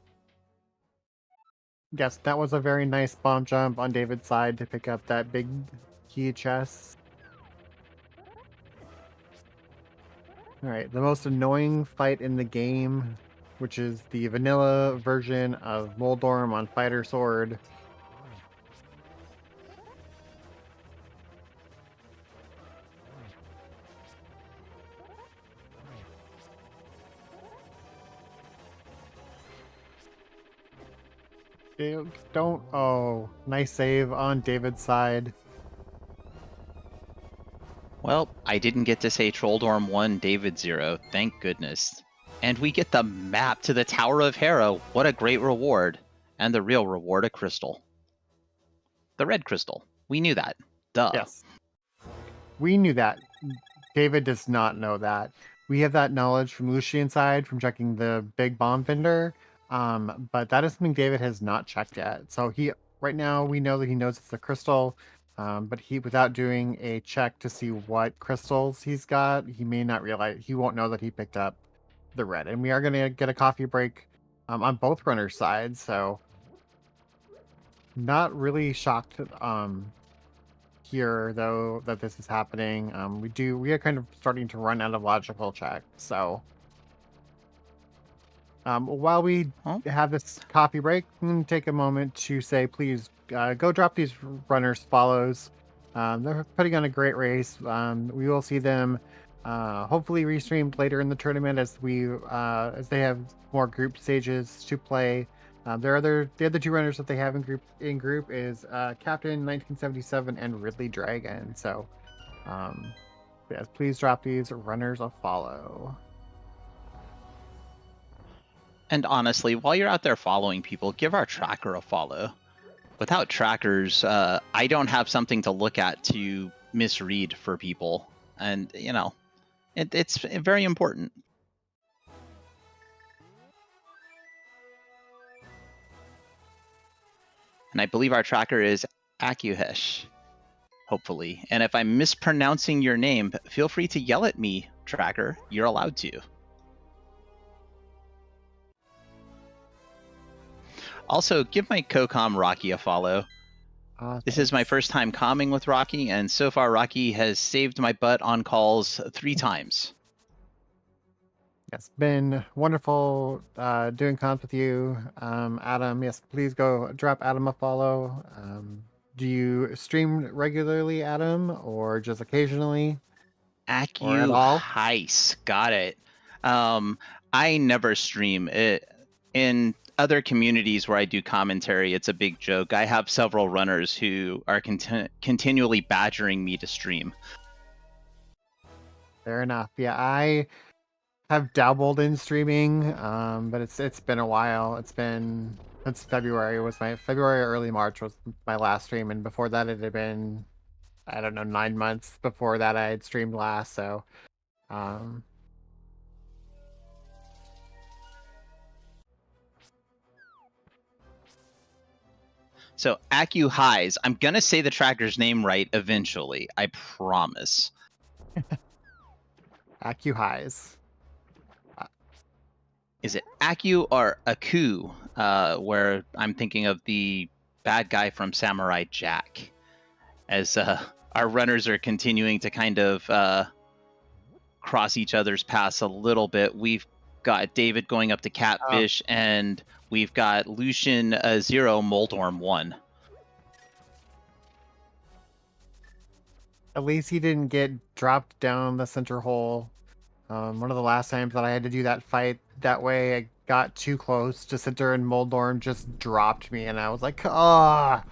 Yes, that was a very nice bomb jump on David's side to pick up that big key chest. Alright, the most annoying fight in the game, which is the vanilla version of Moldorm on Fighter Sword. Don't. Oh, nice save on David's side. Well, I didn't get to say Trolldorm 1, David 0. Thank goodness. And we get the map to the Tower of Hera. What a great reward. And the real reward, a crystal. The red crystal. We knew that. Duh. Yes. We knew that. David does not know that. We have that knowledge from Lucien's side from checking the big bomb vendor. But that is something David has not checked yet. So right now we know that he knows it's a crystal. But without doing a check to see what crystals he's got, he may not realize, he won't know that he picked up the red. And we are going to get a coffee break on both runners' sides. So not really shocked here though that this is happening. We are kind of starting to run out of logical check. So while we have this coffee break, I'm going to take a moment to say, please go drop these runners follows. They're putting on a great race. We will see them hopefully restreamed later in the tournament as they have more group stages to play. The other two runners that they have in group is Captain 1977 and Ridley Dragon. So yes, please drop these runners a follow. And honestly, while you're out there following people, give our tracker a follow. Without trackers, I don't have something to look at to misread for people. And, you know, it's very important. And I believe our tracker is Akuhesh, hopefully. And if I'm mispronouncing your name, feel free to yell at me, tracker. You're allowed to. Also, give my co-com Rocky a follow. This is my first time comming with Rocky, and so far Rocky has saved my butt on calls 3 times. It's been wonderful doing comms with you, Adam. Yes, please go drop Adam a follow. Do you stream regularly, Adam, or just occasionally? Heis, got it. I never stream it. In other communities where I do commentary, it's a big joke. I have several runners who are continually badgering me to stream. Fair enough. Yeah, I have dabbled in streaming, but it's been a while. Since February or early March was my last stream, and before that it had been, I don't know, 9 months before that I had streamed last. So So Aku Highs, I'm gonna say the tracker's name right eventually. I promise. Aku Highs. Is it Aku or Aku? Where I'm thinking of the bad guy from Samurai Jack. As our runners are continuing to kind of cross each other's paths a little bit. We've got David going up to Catfish, and we've got Lucien 0, Moldorm 1. At least he didn't get dropped down the center hole. One of the last times that I had to do that fight that way, I got too close to center, and Moldorm just dropped me, and I was like, ah.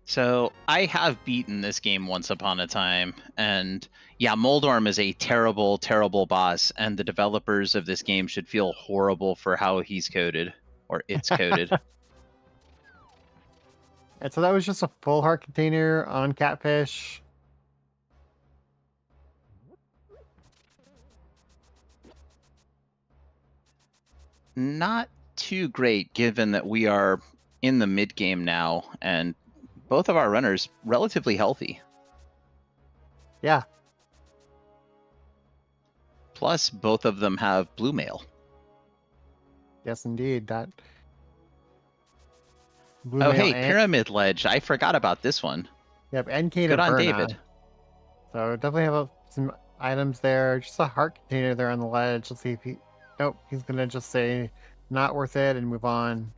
So I have beaten this game once upon a time, and yeah, Moldorm is a terrible, terrible boss, and the developers of this game should feel horrible for how he's coded, or it's coded. And so that was just a full heart container on Catfish. Not too great, given that we are in the mid game now, and both of our runners relatively healthy. Yeah. Plus, both of them have blue mail. Yes, indeed. That. Oh, hey, Pyramid Ledge. I forgot about this one. Yep, and Kate. Good on David. So definitely have some items there. Just a heart container there on the ledge. Let's see if he. Nope, he's gonna just say not worth it and move on.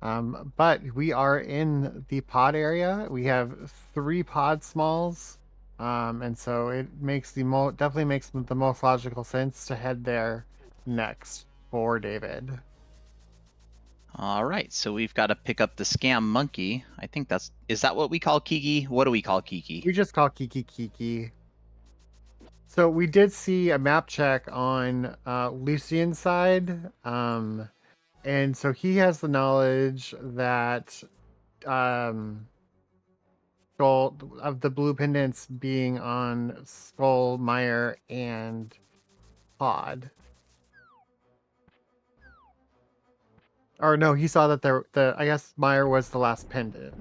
But we are in the pod area. We have 3 pod smalls, and so it makes definitely makes the most logical sense to head there. next for David. All right, so we've got to pick up the scam monkey. I think is that what we call Kiki? What do we call Kiki? We just call Kiki. So we did see a map check on Lucien's side. And so he has the knowledge that Skull of the blue pendants being on Skull, Meyer, and Pod. Or no, he saw that I guess Meyer was the last pendant.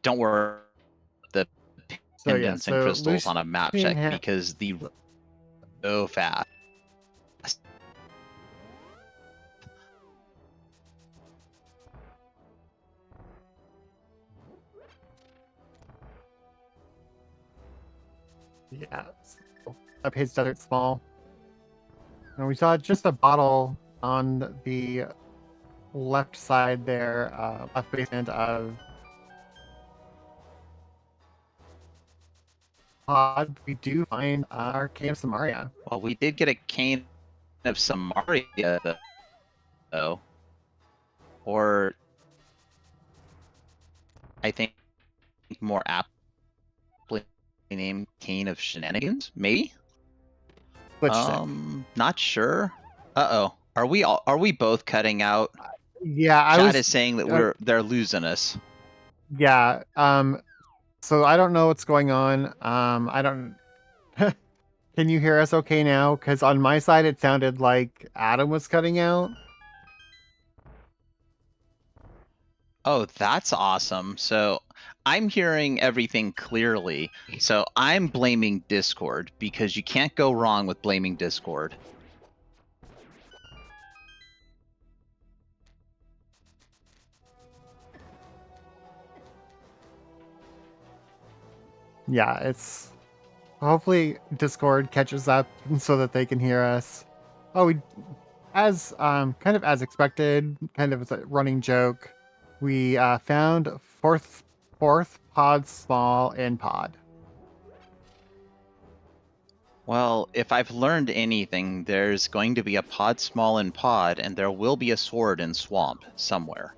Don't worry, the pendants and crystals on a map check because the so fast. Yeah, up his desert small. And we saw just a bottle on the left side there, left basement of Pod. We do find our Cane of Samaria. Well, we did get a Cane of Samaria, though. Or I think more aptly named Cane of Shenanigans, maybe? Not sure. Uh-oh. Are we both cutting out? Yeah, Chad is saying that they're losing us. Yeah. So I don't know what's going on. I don't. Can you hear us okay now? Because on my side it sounded like Adam was cutting out. Oh, that's awesome. So I'm hearing everything clearly. So I'm blaming Discord because you can't go wrong with blaming Discord. Yeah, it's hopefully Discord catches up so that they can hear us. Oh, we as kind of as expected, kind of as a running joke, we found fourth pod small in pod. Well, if I've learned anything, there's going to be a pod small in pod, and there will be a sword in swamp somewhere.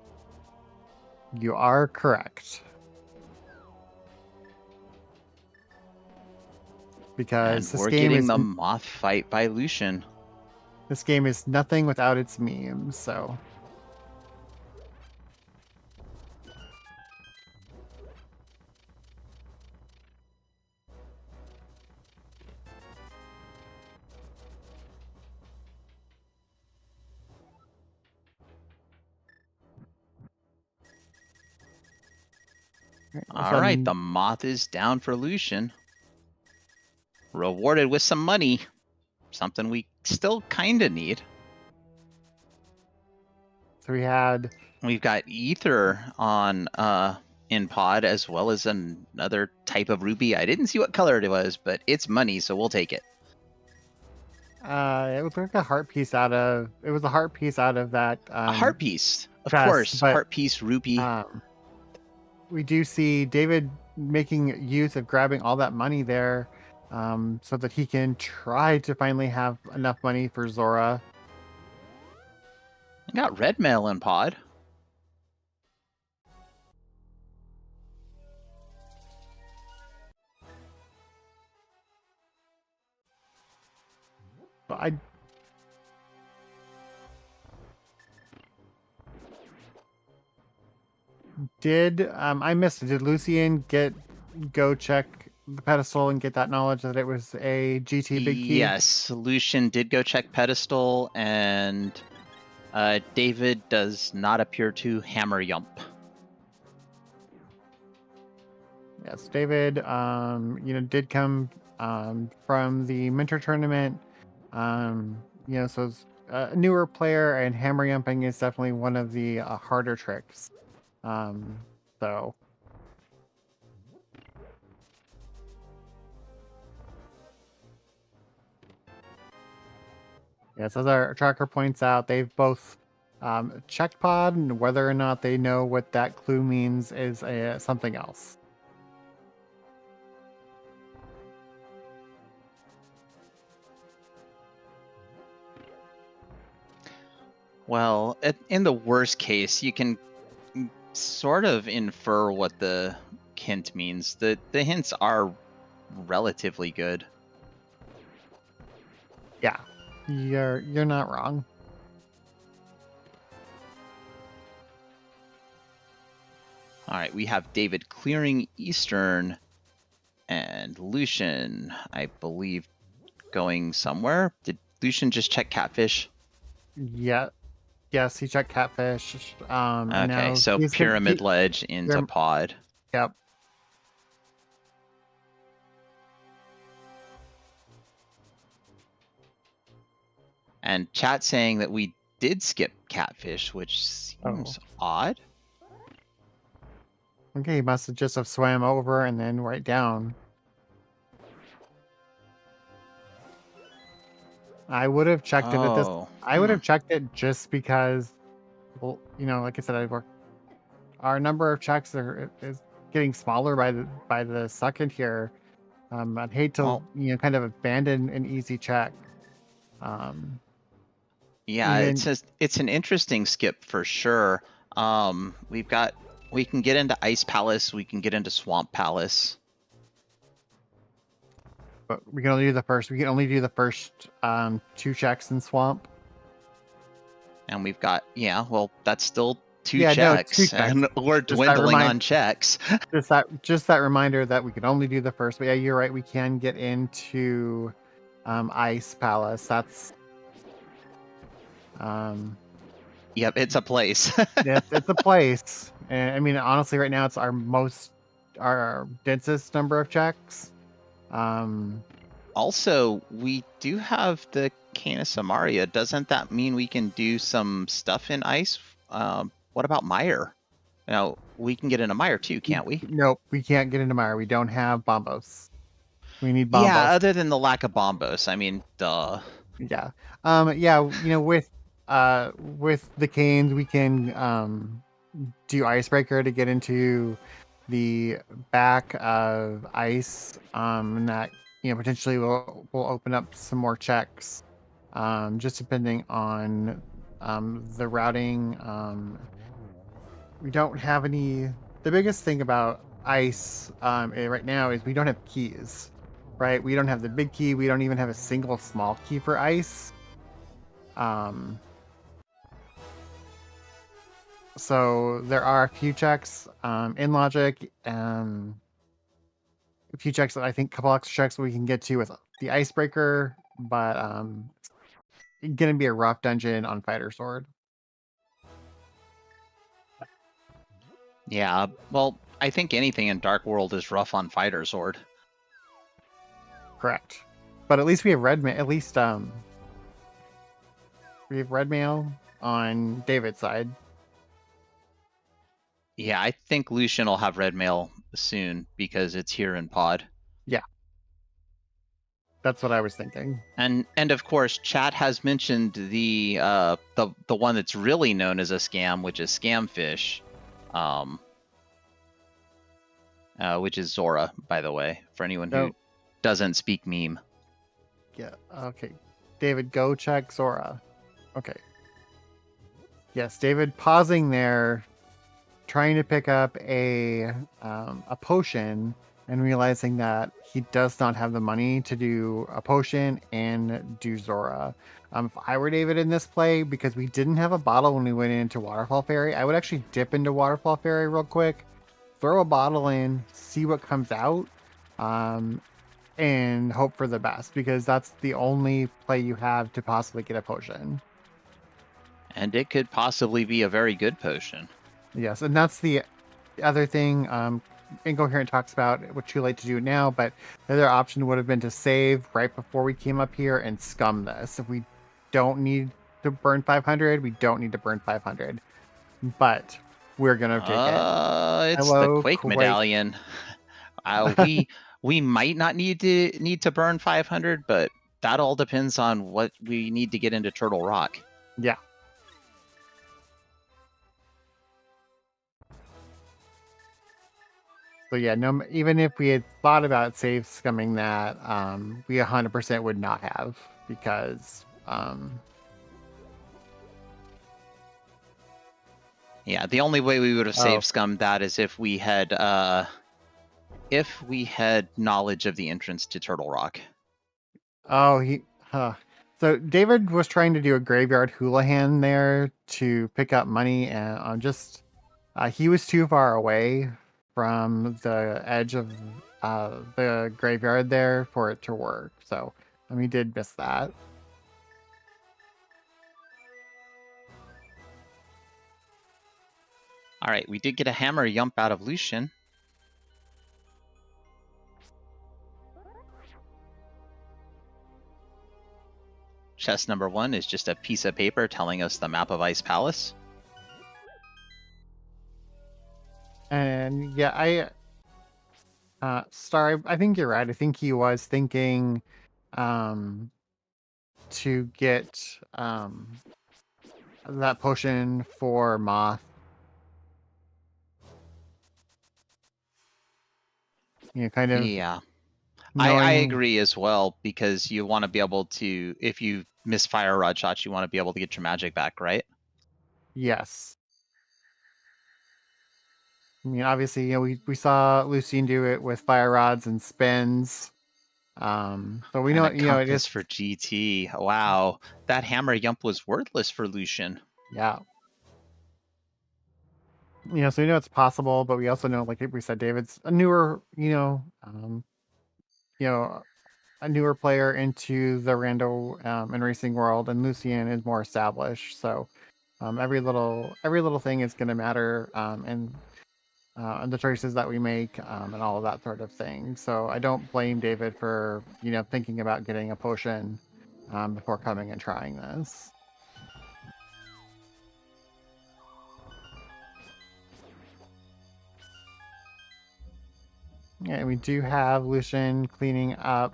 You are correct. Because and we're getting the moth fight by Lucien. This game is nothing without its memes, so. All right, the moth is down for Lucien. Rewarded with some money. Something we still kind of need. So we've got ether on in pod, as well as another type of ruby. I didn't see what color it was, but it's money, so we'll take it. It was like a heart piece out of. It was a heart piece out of that. A heart piece, of course. But, heart piece rupee. We do see David making use of grabbing all that money there, so that he can try to finally have enough money for Zora. I got red mail in pod. I missed it. Did Lucien go check the pedestal and get that knowledge that it was a GT big key? Yes, Lucien did go check pedestal, and David does not appear to hammer yump. Yes, David, did come from the Mentor tournament. So it's a newer player, and hammer yumping is definitely one of the harder tricks. So. Yes, as our tracker points out, they've both check pod, and whether or not they know what that clue means is something else. Well, in the worst case, you can sort of infer what the hint means. The hints are relatively good. Yeah, you're not wrong. All right, we have David clearing Eastern and Lucien, I believe, going somewhere. Did Lucien just check Catfish? Yeah. Yes, he checked Catfish. And Okay, now so he's Pyramid Ledge into Pod. Yep. And chat saying that we did skip Catfish, which seems odd. Okay, he must have just have swam over and then right down. I would have checked it at this. I would have checked it just because, well, you know, like I said, our number of checks is getting smaller by the second here. I'd hate to kind of abandon an easy check. Yeah, it's an interesting skip for sure. We can get into Ice Palace, we can get into Swamp Palace. But we can only do the first. We can only do the first 2 checks in Swamp. And we've got well, that's still 2 checks, no, 2 checks, and we're dwindling on checks. just that reminder that we can only do the first. But yeah, you're right. We can get into Ice Palace. That's Yep, it's a place. it's a place. And I mean, honestly, right now it's our densest number of checks. Also, we do have the Canis Samaria. Doesn't that mean we can do some stuff in ice? What about Mire? Now, we can get into Mire too, can't we? Nope, we can't get into Mire. We don't have Bombos. We need Bombos. Yeah, other than the lack of Bombos. I mean, duh. Yeah. Yeah, you know, with the canes, we can do Icebreaker to get into the back of ice, and that, you know, potentially will open up some more checks, just depending on the routing. We don't have any. The biggest thing about ice right now is we don't have keys, right? We don't have the big key. We don't even have a single small key for ice. So there are a few checks in Logic, a few checks that I think, a couple extra checks we can get to with the Icebreaker, but it's gonna be a rough dungeon on Fighter Sword. Yeah, well, I think anything in Dark World is rough on Fighter Sword. Correct, but at least we have red mail. At least we have red mail on David's side. Yeah, I think Lucien will have red mail soon because it's here in Pod. Yeah, that's what I was thinking. And of course, chat has mentioned the one that's really known as a scam, which is Scamfish, which is Zora, by the way, for anyone who doesn't speak meme. Yeah. Okay, David, go check Zora. Okay. Yes, David, pausing there, trying to pick up a potion and realizing that he does not have the money to do a potion and do Zora. If I were David in this play, because we didn't have a bottle when we went into Waterfall Fairy, I would actually dip into Waterfall Fairy real quick, throw a bottle in, see what comes out, and hope for the best, because that's the only play you have to possibly get a potion. And it could possibly be a very good potion. Yes, and that's the other thing Incoherent talks about, what too late to do it now, but the other option would have been to save right before we came up here and scum this. If we don't need to burn 500, we don't need to burn 500. But we're going to take it. It's the Quake medallion. We might not need to burn 500, but that all depends on what we need to get into Turtle Rock. Yeah. So yeah, no, even if we had thought about save scumming that, we 100% would not have, because Yeah, the only way we would have Oh. save scummed that is if we had knowledge of the entrance to Turtle Rock. Oh, so David was trying to do a graveyard Houlihan there to pick up money, and he was too far away from the edge of the graveyard there for it to work. So he did miss that. All right, we did get a hammer yump out of Lucien. Chest number 1 is just a piece of paper telling us the map of Ice Palace. And yeah, Star, I think you're right. I think he was thinking to get that potion for Moth. Kind of. Yeah. Knowing... I agree as well, because you want to be able to, if you miss fire rod shots, you want to be able to get your magic back, right? Yes. Obviously, we saw Lucien do it with fire rods and spins. So we know, and a compass it is for GT. Wow, that hammer yump was worthless for Lucien. Yeah. So we know it's possible, but we also know, like we said, David's a newer, a newer player into the rando and racing world, and Lucien is more established. So every little thing is going to matter, and the choices that we make, and all of that sort of thing. So I don't blame David for thinking about getting a potion before coming and trying this. Yeah, and we do have Lucien cleaning up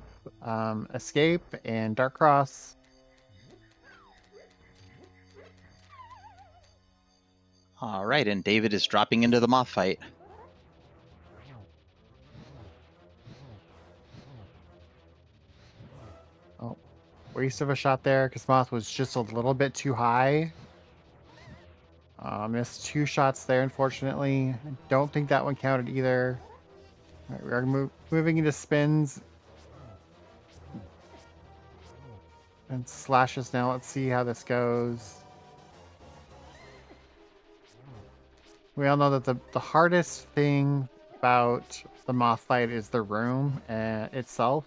Escape and Dark Cross. All right, and David is dropping into the moth fight. Oh, waste of a shot there, because Moth was just a little bit too high. Missed 2 shots there, unfortunately. I don't think that one counted either. All right, we are moving into spins and slashes now. Let's see how this goes. We all know that the hardest thing about the Moth fight is the room itself.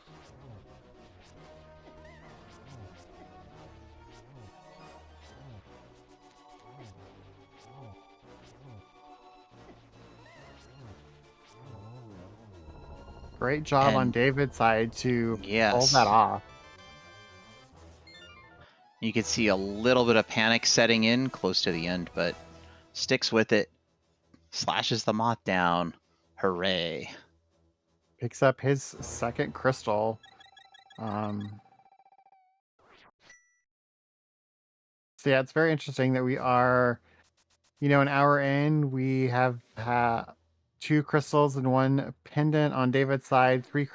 Great job on David's side to pull that off. You could see a little bit of panic setting in close to the end, but sticks with it. Slashes the moth down. Hooray. Picks up his second crystal. So yeah, it's very interesting that we are, an hour in. We have 2 crystals and 1 pendant on David's side. 2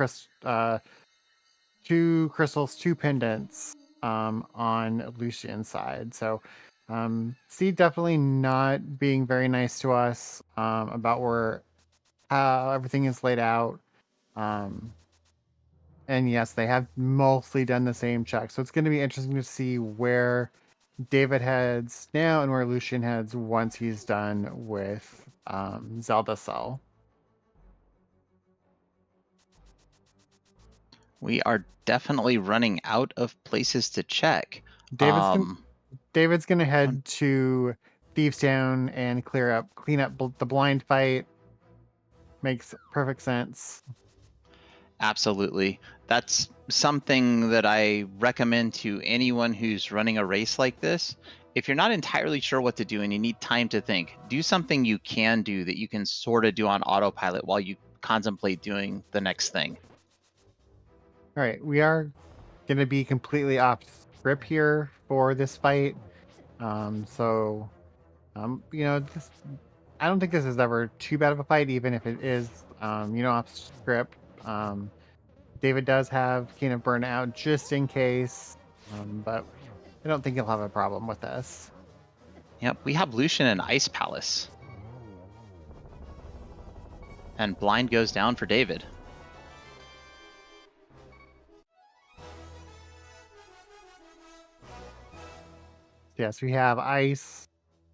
crystals, 2 pendants on Lucien's side. So C definitely not being very nice to us about how everything is laid out. And yes, they have mostly done the same check. So it's going to be interesting to see where David heads now and where Lucien heads once he's done with Zelda Cell. We are definitely running out of places to check. David's gonna head to Thieves Town and clean up the blind fight. Makes perfect sense. Absolutely. That's something that I recommend to anyone who's running a race like this. If you're not entirely sure what to do and you need time to think, do something you can do that you can sort of do on autopilot while you contemplate doing the next thing. All right, we are going to be completely off script here for this fight. I don't think this is ever too bad of a fight, even if it is off script. David does have Keen of Burnout just in case, but I don't think he'll have a problem with this. Yep, we have Lucian and Ice Palace. And blind goes down for David. Yes, we have Ice,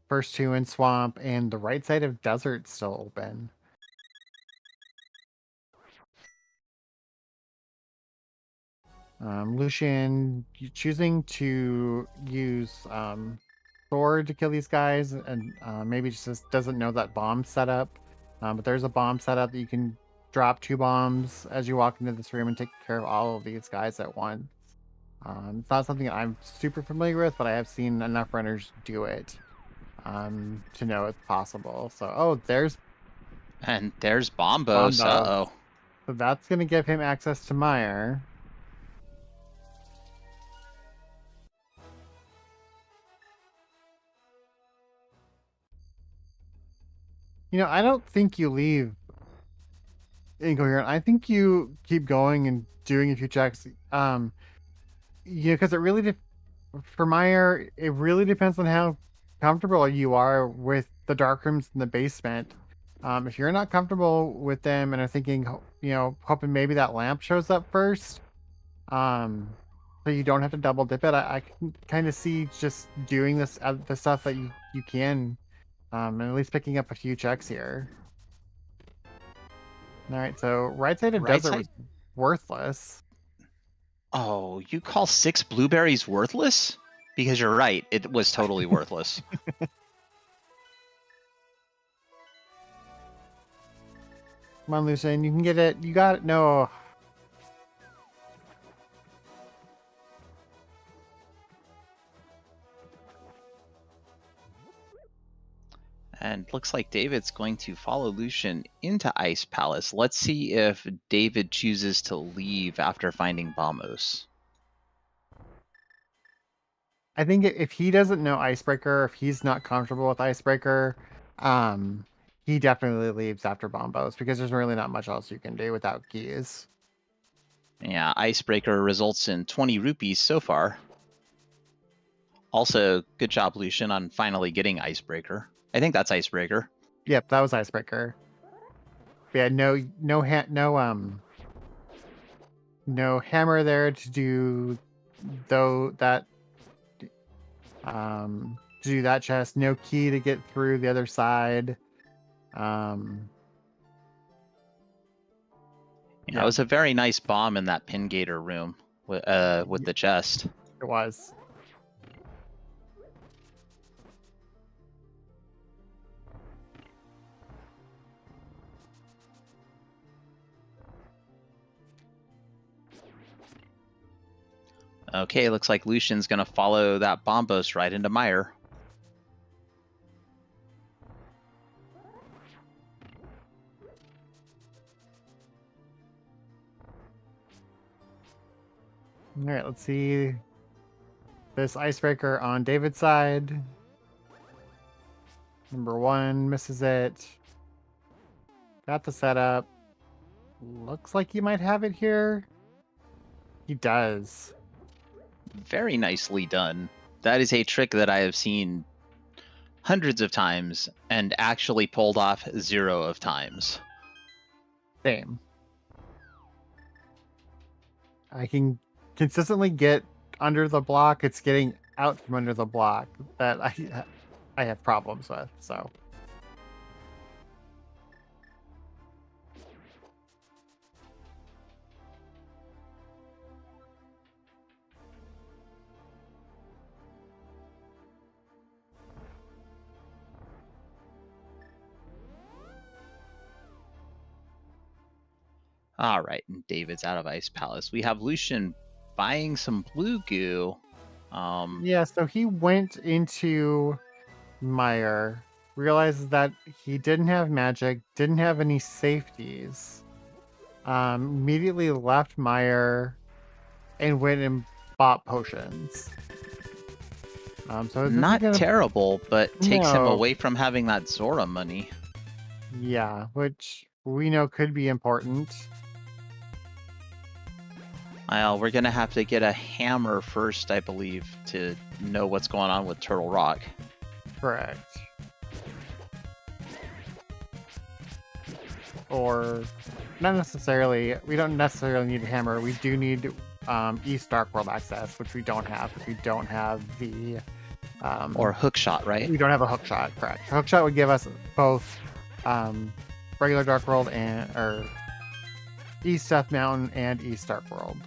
first 2 in Swamp, and the right side of Desert still open. Lucian choosing to use Sword to kill these guys, and maybe just doesn't know that bomb's set up. But there's a bomb set up that you can drop 2 bombs as you walk into this room and take care of all of these guys at once. It's not something I'm super familiar with, but I have seen enough runners do it to know it's possible. So, oh, there's Bombos. Uh-oh. So that's going to give him access to Meyer. I don't think you leave Incoherent. I think you keep going and doing a few checks. Because it really, for Meyer, it really depends on how comfortable you are with the dark rooms in the basement. If you're not comfortable with them and are thinking, hoping maybe that lamp shows up first, so you don't have to double dip it, I can kind of see just doing the stuff that you can, and at least picking up a few checks here. All right, so right side of Desert was worthless. Oh, you call 6 blueberries worthless? Because you're right, it was totally worthless. Come on, Lucian, you can get it. You got it. No. And looks like David's going to follow Lucian into Ice Palace. Let's see if David chooses to leave after finding Bombos. I think if he doesn't know Icebreaker, if he's not comfortable with Icebreaker, he definitely leaves after Bombos because there's really not much else you can do without keys. Yeah, Icebreaker results in 20 rupees so far. Also, good job, Lucian, on finally getting Icebreaker. I think that's Icebreaker. Yep, that was Icebreaker. Yeah, no hammer there to do that to do that chest. No key to get through the other side. Yeah, it was a very nice bomb in that pin gator room with the chest. It was. Okay, looks like Lucian's gonna follow that Bombos right into Meyer. All right, let's see this Icebreaker on David's side. Number 1 misses it. Got the setup. Looks like he might have it here. He does. Very nicely done. That is a trick that I have seen hundreds of times and actually pulled off 0 of times. Same. I can consistently get under the block. It's getting out from under the block that I have problems with, so. All right, and David's out of Ice Palace. We have Lucian buying some blue goo. Yeah, so he went into Meyer, realizes that he didn't have magic, didn't have any safeties. Immediately left Meyer and went and bought potions. So not terrible, but takes him No. away from having that Zora money. Yeah, which we know could be important. Well, we're gonna have to get a hammer first, I believe, to know what's going on with Turtle Rock. Correct. Or not necessarily. We don't necessarily need a hammer. We do need East Dark World access, which we don't have. We don't have the Or hookshot, right? we don't have a hook shot. Correct. Hook shot would give us both regular Dark World or East Death Mountain and East Dark World.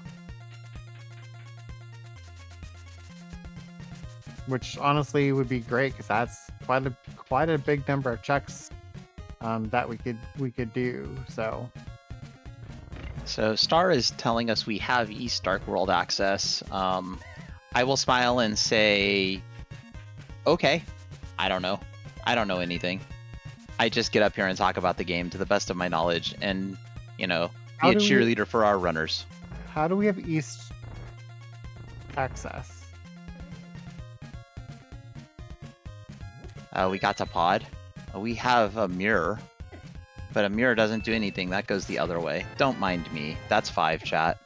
Which honestly would be great because that's quite a big number of checks that we could do. So Star is telling us we have East Dark World access. I will smile and say, okay. I don't know. I don't know anything. I just get up here and talk about the game to the best of my knowledge, and be a cheerleader for our runners. How do we have East access? We got to pod. We have a mirror, but a mirror doesn't do anything. That goes the other way. Don't mind me. That's 5, chat.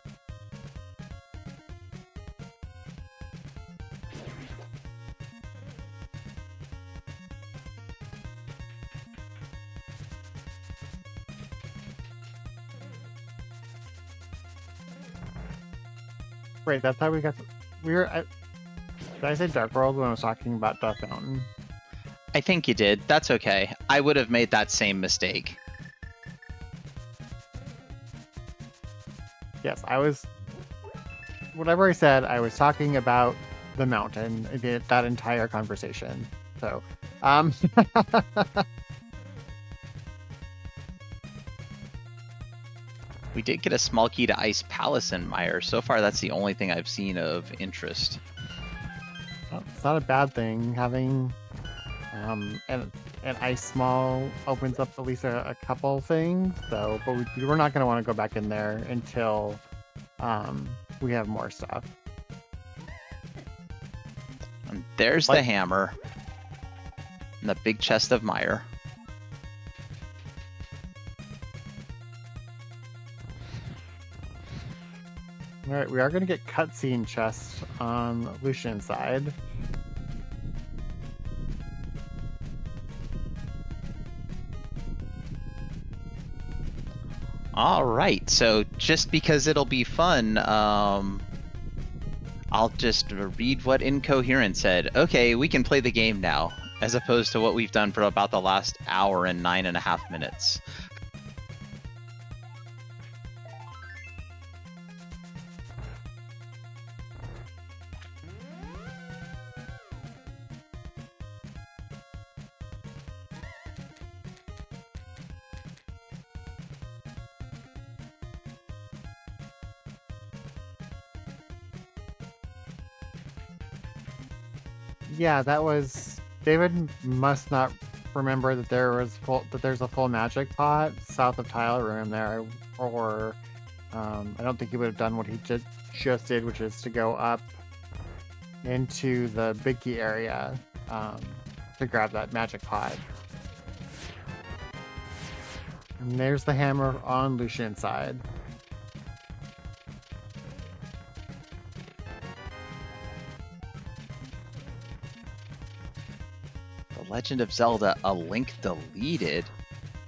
Wait, that's how we got. We were at. Did I say Dark World when I was talking about Death Mountain? I think you did. That's okay. I would have made that same mistake. Yes, I was. Whatever I said, I was talking about the mountain. I did that entire conversation. So, We did get a small key to Ice Palace in Meyer. So far, that's the only thing I've seen of interest. well, it's not a bad thing having an ice small opens up at least a couple things. So, but we're not going to want to go back in there until we have more stuff. And there's the hammer. And the big chest of Meyer. All right, we are going to get cutscene chests on Lucien's side. All right, so just because it'll be fun, I'll just read what Incoherent said. Okay, we can play the game now, as opposed to what we've done for about the last hour and 9.5 minutes. Yeah, that was. David must not remember that there's a full magic pot south of Tile Room there, or I don't think he would have done what he just did, which is to go up into the Big Key area to grab that magic pot. And there's the hammer on Lucien's side. Legend of Zelda: A Link Deleted?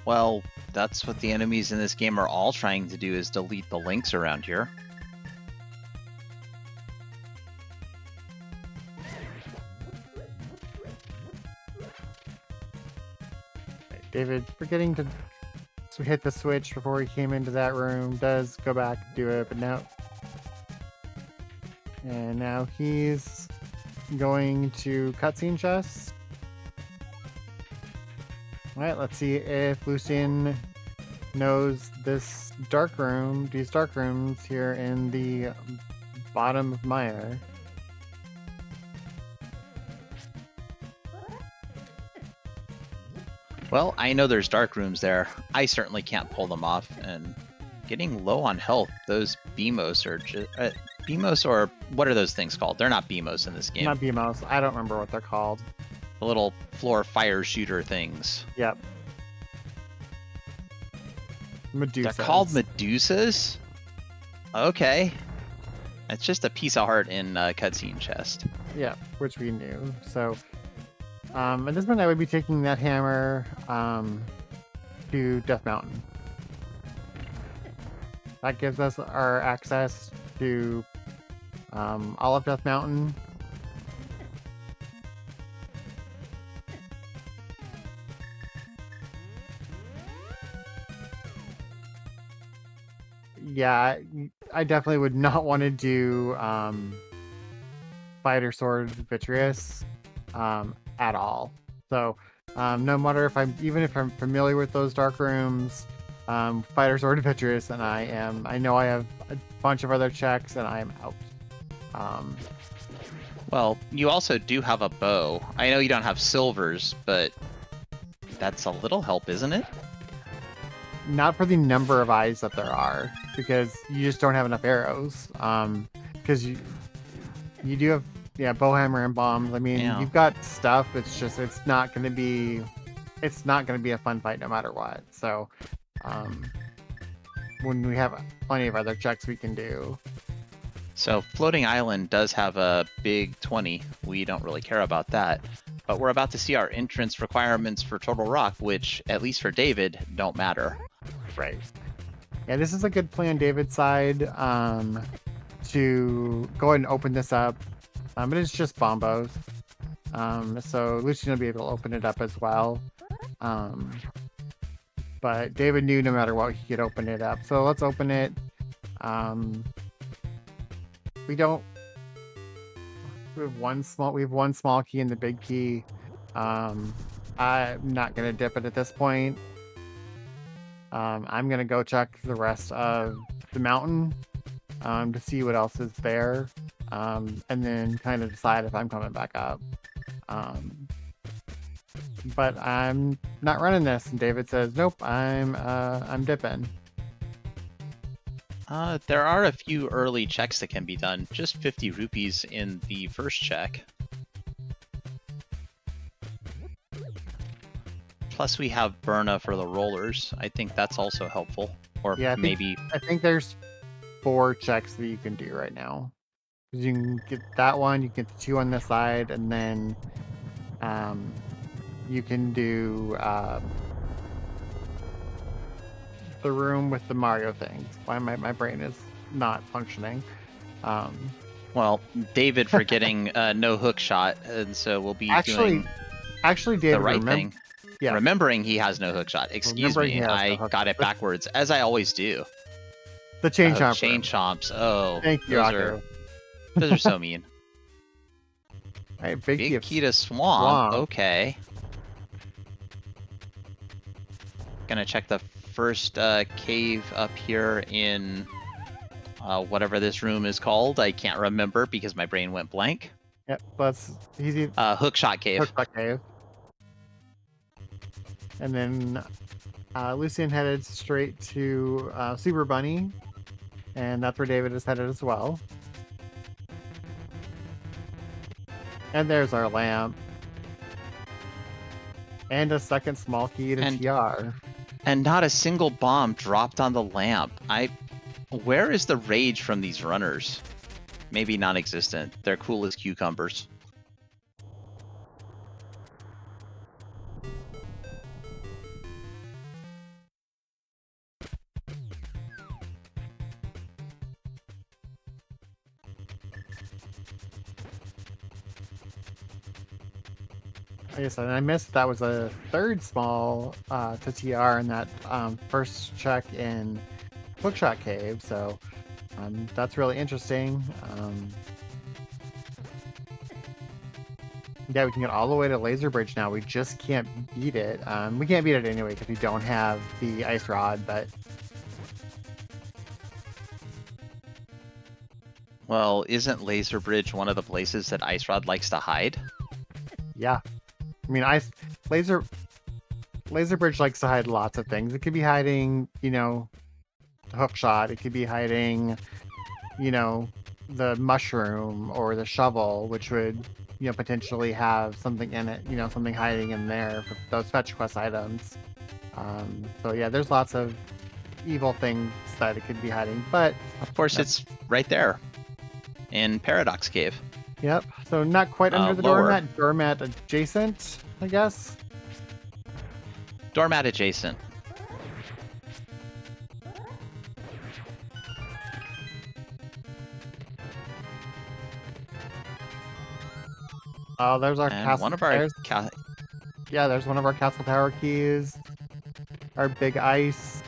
Well, that's what the enemies in this game are all trying to do, is delete the links around here. David, forgetting to hit the switch before he came into that room, does go back and do it, but now... And now he's going to cutscene chest. Alright, let's see if Lucien knows this dark room, these dark rooms here in the bottom of Meyer. Well, I know there's dark rooms there. I certainly can't pull them off, and getting low on health, those BMOs are just... BMOs, or what are those things called? They're not BMOs in this game. Not BMOs, I don't remember what they're called. The little floor fire shooter things. Yep. Medusas. They're called Medusas? Okay. It's just a piece of heart in a cutscene chest. Yeah, which we knew. So, at this point, I would be taking that hammer to Death Mountain. That gives us our access to all of Death Mountain. Yeah, I definitely would not want to do Fighter Sword Vitreous at all. So no matter even if I'm familiar with those dark rooms, Fighter Sword Vitreous, and I know I have a bunch of other checks, and I am out. Well, you also do have a bow. I know you don't have silvers, but that's a little help, isn't it? Not for the number of eyes that there are, because you just don't have enough arrows. Because you do have bowhammer and bombs. I mean, you've got stuff. It's just it's not going to be a fun fight no matter what. So when we have plenty of other checks we can do. So Floating Island does have a big 20. We don't really care about that. But we're about to see our entrance requirements for Total Rock, which, at least for David, don't matter. Right. Yeah, this is a good play on David's side to go ahead and open this up. But it's just bombos. So Lucien will be able to open it up as well. But David knew no matter what, he could open it up. So let's open it. We have one small key and the big key. I'm not gonna dip it at this point. I'm gonna go check the rest of the mountain to see what else is there, and then kind of decide if I'm coming back up. But I'm not running this, and David says, "Nope, I'm dipping." There are a few early checks that can be done. Just 50 rupees in the first check. Plus we have Burna for the rollers. I think that's also helpful. Or Yeah, maybe... I think there's 4 checks that you can do right now. You can get that one, you get the 2 on this side, and then you can do the room with the Mario things. Why my brain is not functioning. Well, David for getting no hook shot, and so we'll be doing David, the right thing. Yeah. Remembering he has no hook shot. Excuse me, I got it backwards, as I always do. The chain chomp. Chain chomps. Oh, thank you, Akko. Those are so mean. All right, big key to swamp. Okay. Gonna check the first cave up here in whatever this room is called. I can't remember because my brain went blank. Yep, that's easy. Hookshot cave. Hookshot cave. And then Lucien headed straight to Super Bunny, and that's where David is headed as well. And there's our lamp. And a second small key to TR. And not a single bomb dropped on the lamp. Where is the rage from these runners? Maybe non-existent. They're cool as cucumbers. Like I said, I missed that was a third small to TR in that first check in Hookshot Cave, so that's really interesting. Yeah, we can get all the way to Laser Bridge now. We just can't beat it. We can't beat it anyway because we don't have the Ice Rod, but... Well, isn't Laser Bridge one of the places that Ice Rod likes to hide? Yeah. I mean, Laser Bridge likes to hide lots of things. It could be hiding, the hook shot. It could be hiding, the mushroom or the shovel, which would, potentially have something in it, something hiding in there for those fetch quest items. So yeah, there's lots of evil things that it could be hiding. But Of course, it's right there in Paradox Cave. yep, so not quite under the Lower. doormat adjacent, I guess. Doormat adjacent. Oh, there's our And castle. one of our Yeah, there's one of our castle tower keys. Our big ice.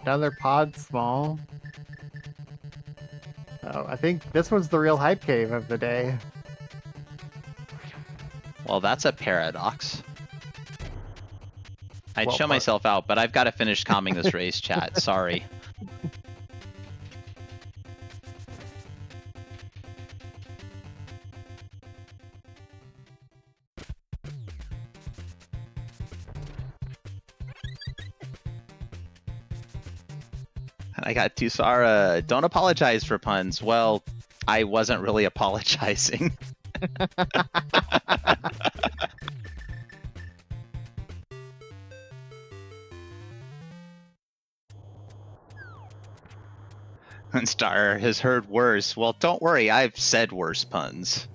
Another pod small. Oh, I think this was the real hype cave of the day. Well, that's a paradox. I'd Well, show myself out, but I've got to finish calming this race, chat. Sorry. And I got Tusara. Don't apologize for puns. Well, I wasn't really apologizing. And Star has heard worse. Well, don't worry, I've said worse puns.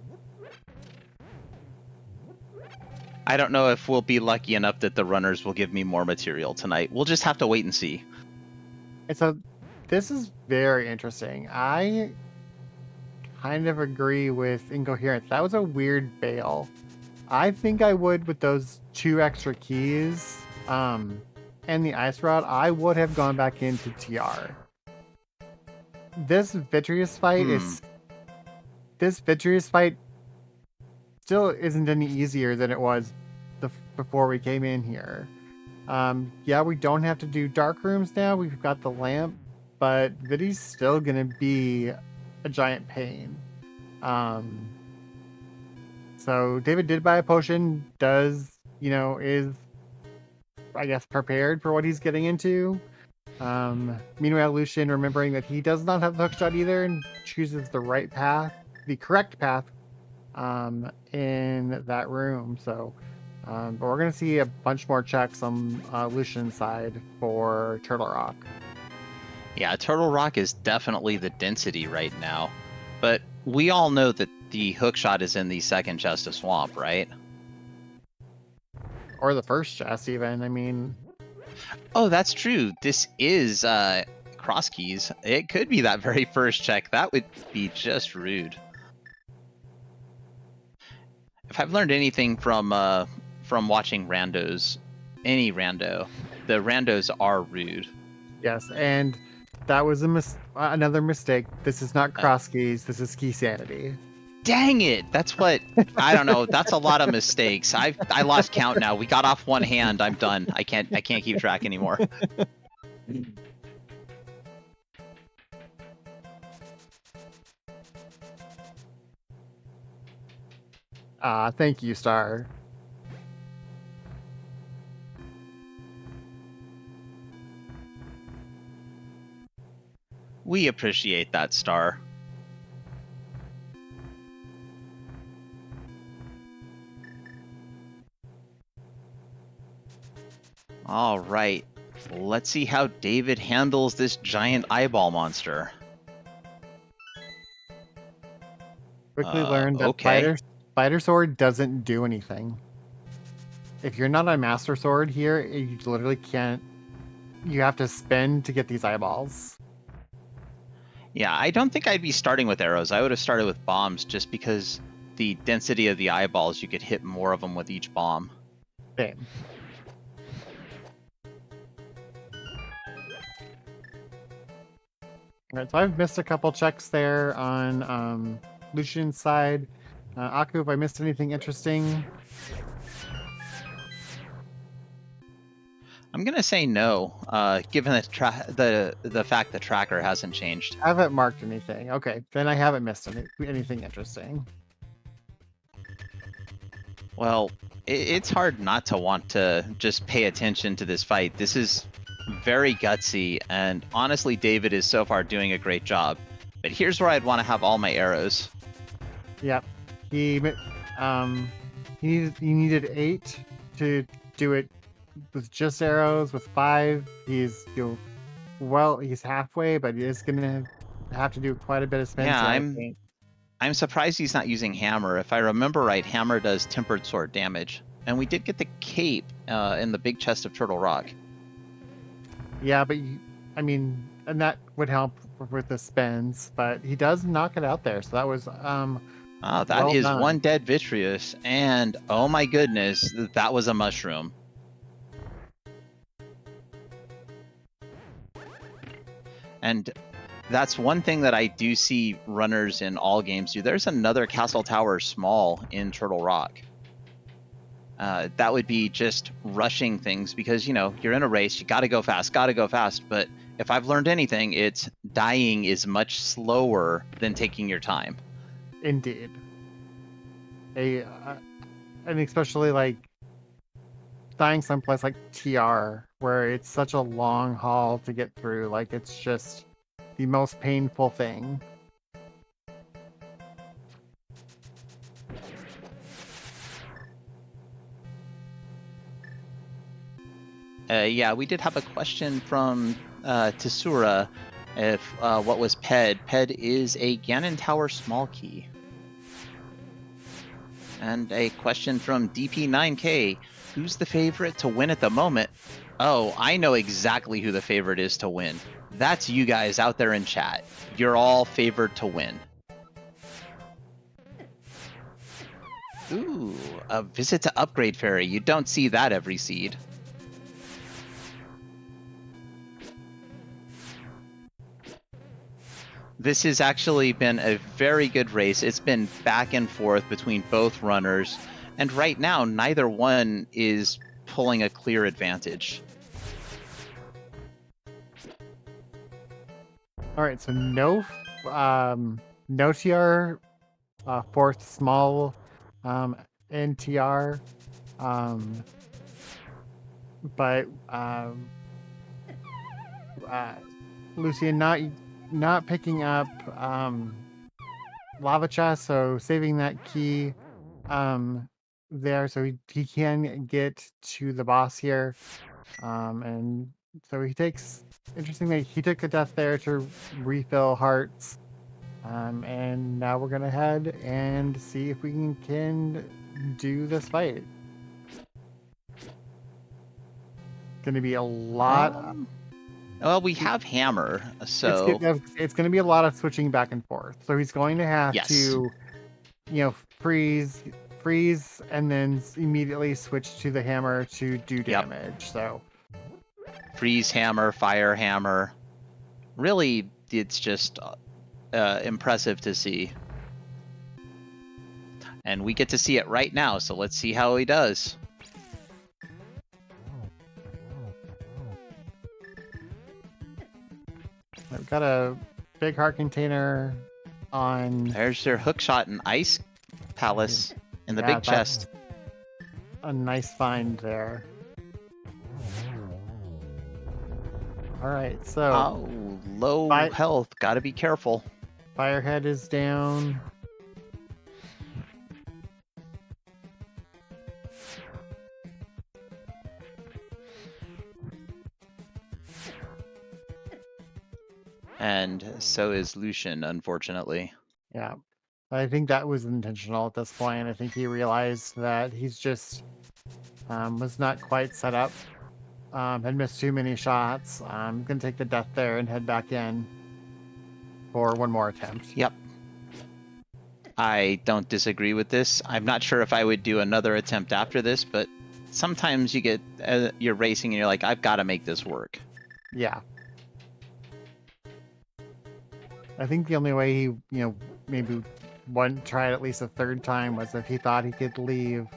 I don't know if we'll be lucky enough that the runners will give me more material tonight. We'll just have to wait and see. And so this is very interesting. I kind of agree with Incoherence. That was a weird bail. I think I would with those 2 extra keys and the ice rod, I would have gone back into TR. This Vitreous fight still isn't any easier than it was before we came in here. Yeah, we don't have to do dark rooms now. We've got the lamp, but Viddy's still gonna be a giant pain. So David did buy a potion, is I guess prepared for what he's getting into. Meanwhile, Lucien, remembering that he does not have the hookshot either, and chooses the right path, the correct path, in that room. So, but we're gonna see a bunch more checks on Lucien's side for Turtle Rock. Yeah, Turtle Rock is definitely the density right now. But we all know that the hookshot is in the second chest of Swamp, right? Or the first chest, even. I mean... Oh, that's true. This is cross keys. It could be that very first check. That would be just rude. If I've learned anything from watching randos, any rando, the randos are rude. Yes, and that was another mistake. This is not cross keys. This is key sanity. Dang it! That's what I don't know. That's a lot of mistakes. I lost count now. We got off one hand. I'm done. I can't keep track anymore. Thank you, Star. We appreciate that, Star. All right, let's see how David handles this giant eyeball monster. Quickly learned that Spider Sword doesn't do anything. If you're not a Master Sword here, you literally can't. You have to spin to get these eyeballs. Yeah, I don't think I'd be starting with arrows. I would have started with bombs just because the density of the eyeballs, you could hit more of them with each bomb. Same. Alright, so I've missed a couple checks there on Lucien's side. Aku, if I missed anything interesting? I'm gonna say no, given the fact the tracker hasn't changed. I haven't marked anything. Okay, then I haven't missed anything interesting. Well, it's hard not to want to just pay attention to this fight. This is very gutsy, and honestly, David is so far doing a great job. But here's where I'd want to have all my arrows. Yep. He needed 8 to do it with just arrows. With 5, he's he's halfway, but he is gonna have to do quite a bit of spins Yeah, here, I think. I'm surprised he's not using hammer. If I remember right, hammer does tempered sword damage, and we did get the cape in the big chest of Turtle Rock. Yeah, but I mean, and that would help with the spins, but he does knock it out there. So that was Oh, that well is done. one dead Vitreous, and oh my goodness, that was a mushroom. And that's one thing that I do see runners in all games do. There's another Castle Tower small in Turtle Rock. That would be just rushing things because, you know, you're in a race, you gotta go fast. But if I've learned anything, it's dying is much slower than taking your time. Indeed. And especially like dying someplace like TR, where it's such a long haul to get through. Like, it's just the most painful thing. Yeah, we did have a question from Tesura if what was PED. PED is a Ganon Tower small key. And a question from DP9K. Who's the favorite to win at the moment? Oh, I know exactly who the favorite is to win. That's you guys out there in chat. You're all favored to win. Ooh, a visit to Upgrade Fairy. You don't see that every seed. This has actually been a very good race. It's been back and forth between both runners. And right now, neither one is pulling a clear advantage. All right, so no TR, fourth small NTR, but Lucien not picking up lava chest, so saving that key there so he can get to the boss here, and so he takes, interestingly, he took a death there to refill hearts, and now we're gonna head and see if we can do this fight. Gonna be a lot. Well, we have hammer, so it's going to be a lot of switching back and forth. So he's going to have to, freeze, and then immediately switch to the hammer to do damage. Yep. So freeze hammer, fire hammer. Really, it's just impressive to see. And we get to see it right now, so let's see how he does. I've got a big heart container on. There's your hookshot and ice palace in the big chest. A nice find there. All right, so low health. Gotta be careful. Firehead is down. And so is Lucien, unfortunately. Yeah. I think that was intentional at this point. I think he realized that he's just was not quite set up. Had missed too many shots. I'm going to take the death there and head back in for one more attempt. Yep. I don't disagree with this. I'm not sure if I would do another attempt after this, but sometimes you get, you're racing and you're like, I've got to make this work. Yeah. I think the only way he, maybe wouldn't try it at least a third time was if he thought he could leave,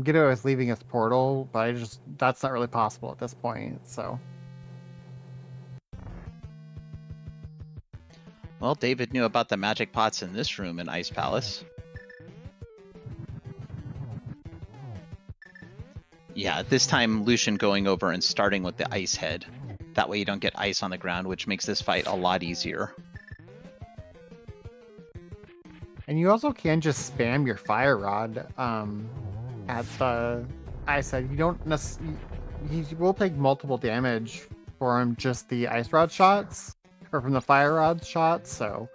get away with leaving his portal, but that's not really possible at this point, so. Well, David knew about the magic pots in this room in Ice Palace. Yeah, this time Lucien going over and starting with the ice head. That way you don't get ice on the ground, which makes this fight a lot easier. And you also can just spam your fire rod at the I said you don't necessarily. He will take multiple damage from just the ice rod shots, or from the fire rod shots. So,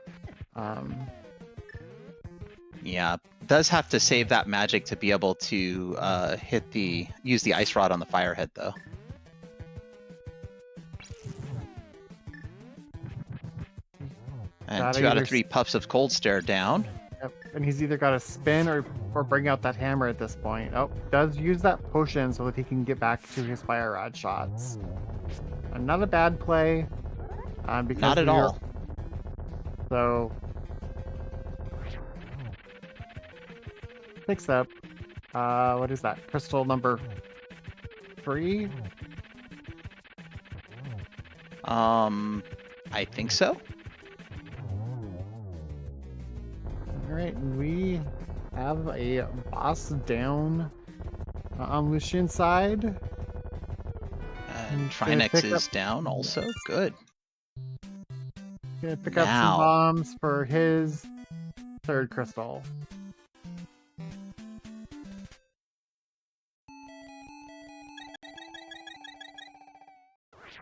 Yeah, does have to save that magic to be able to use the ice rod on the fire head though. And Gotta 2 out of either 3 puffs of cold stare down. Yep. And he's either got to spin or bring out that hammer at this point. Oh, does use that potion so that he can get back to his fire rod shots. Not a bad play. Because Not at all. So picks up. What is that? Crystal number 3? I think so. Alright, we have a boss down on Lucien's side. And Trinex is down also. Good. Gonna pick up some bombs for his 3rd crystal.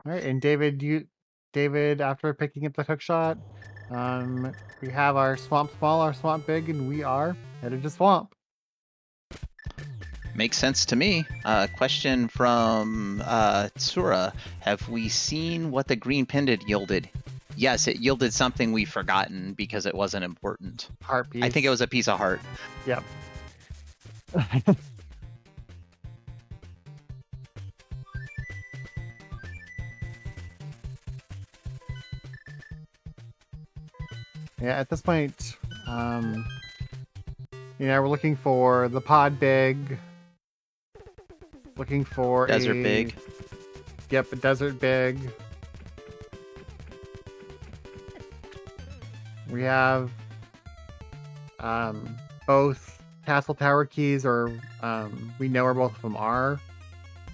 Alright, and David, after picking up the hook shot, we have our swamp small, our swamp big, and we are headed to swamp. Makes sense to me. Question from Tsura. Have we seen what the green pendant yielded? Yes, it yielded something we've forgotten because it wasn't important. Heart piece. I think it was a piece of heart. Yep. Yeah, at this point, we're looking for the pod big. Looking for Desert big. Yep, a desert big. We have both castle tower keys, or we know where both of them are.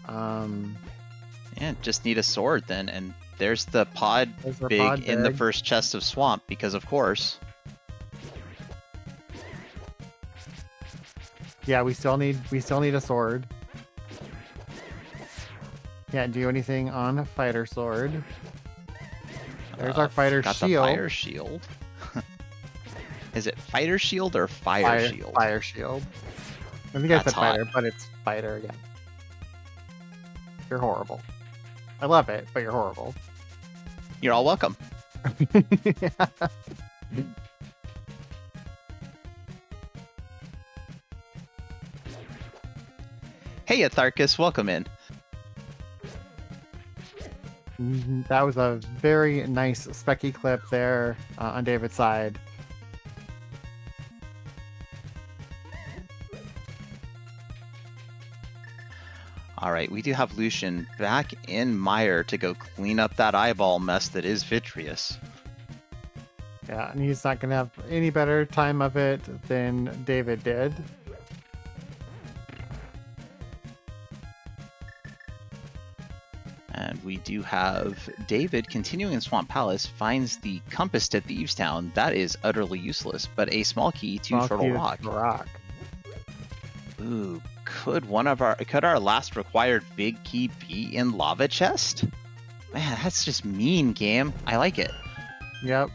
Yeah, just need a sword then, and there's the pod big in the first chest of swamp, because of course. Yeah, we still need a sword. Can't do anything on a fighter sword. There's our fighter got shield. The fire shield. Is it fighter shield or fire shield? Fire shield. I think I said fighter, but it's fighter again. You're horrible. I love it, but you're horrible. You're all welcome. Yeah. Hey, Atharkus, welcome in. That was a very nice specky clip there on David's side. All right, we do have Lucien back in Mire to go clean up that eyeball mess that is Vitreous. Yeah, and he's not going to have any better time of it than David did. And we do have David continuing in Swamp Palace, finds the compass to Thieves Town. That is utterly useless, but a small key to Turtle Rock. Ooh, could our last required big key be in Lava Chest? Man, that's just mean, game. I like it. Yep.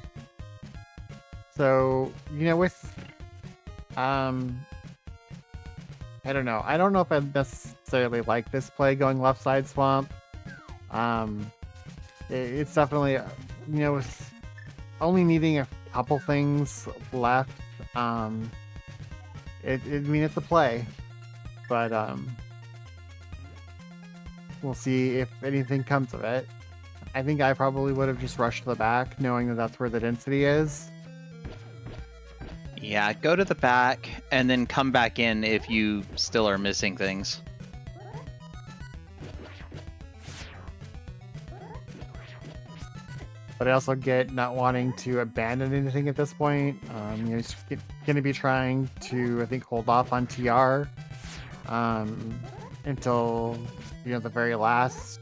So, with I don't know. I don't know if I necessarily like this play going left side swamp. It's definitely, with only needing a couple things left. It's a play, but we'll see if anything comes of it. I think I probably would have just rushed to the back, knowing that that's where the density is. Yeah, go to the back and then come back in if you still are missing things. But I also get not wanting to abandon anything at this point. He's going to be trying to, I think, hold off on TR until, the very last.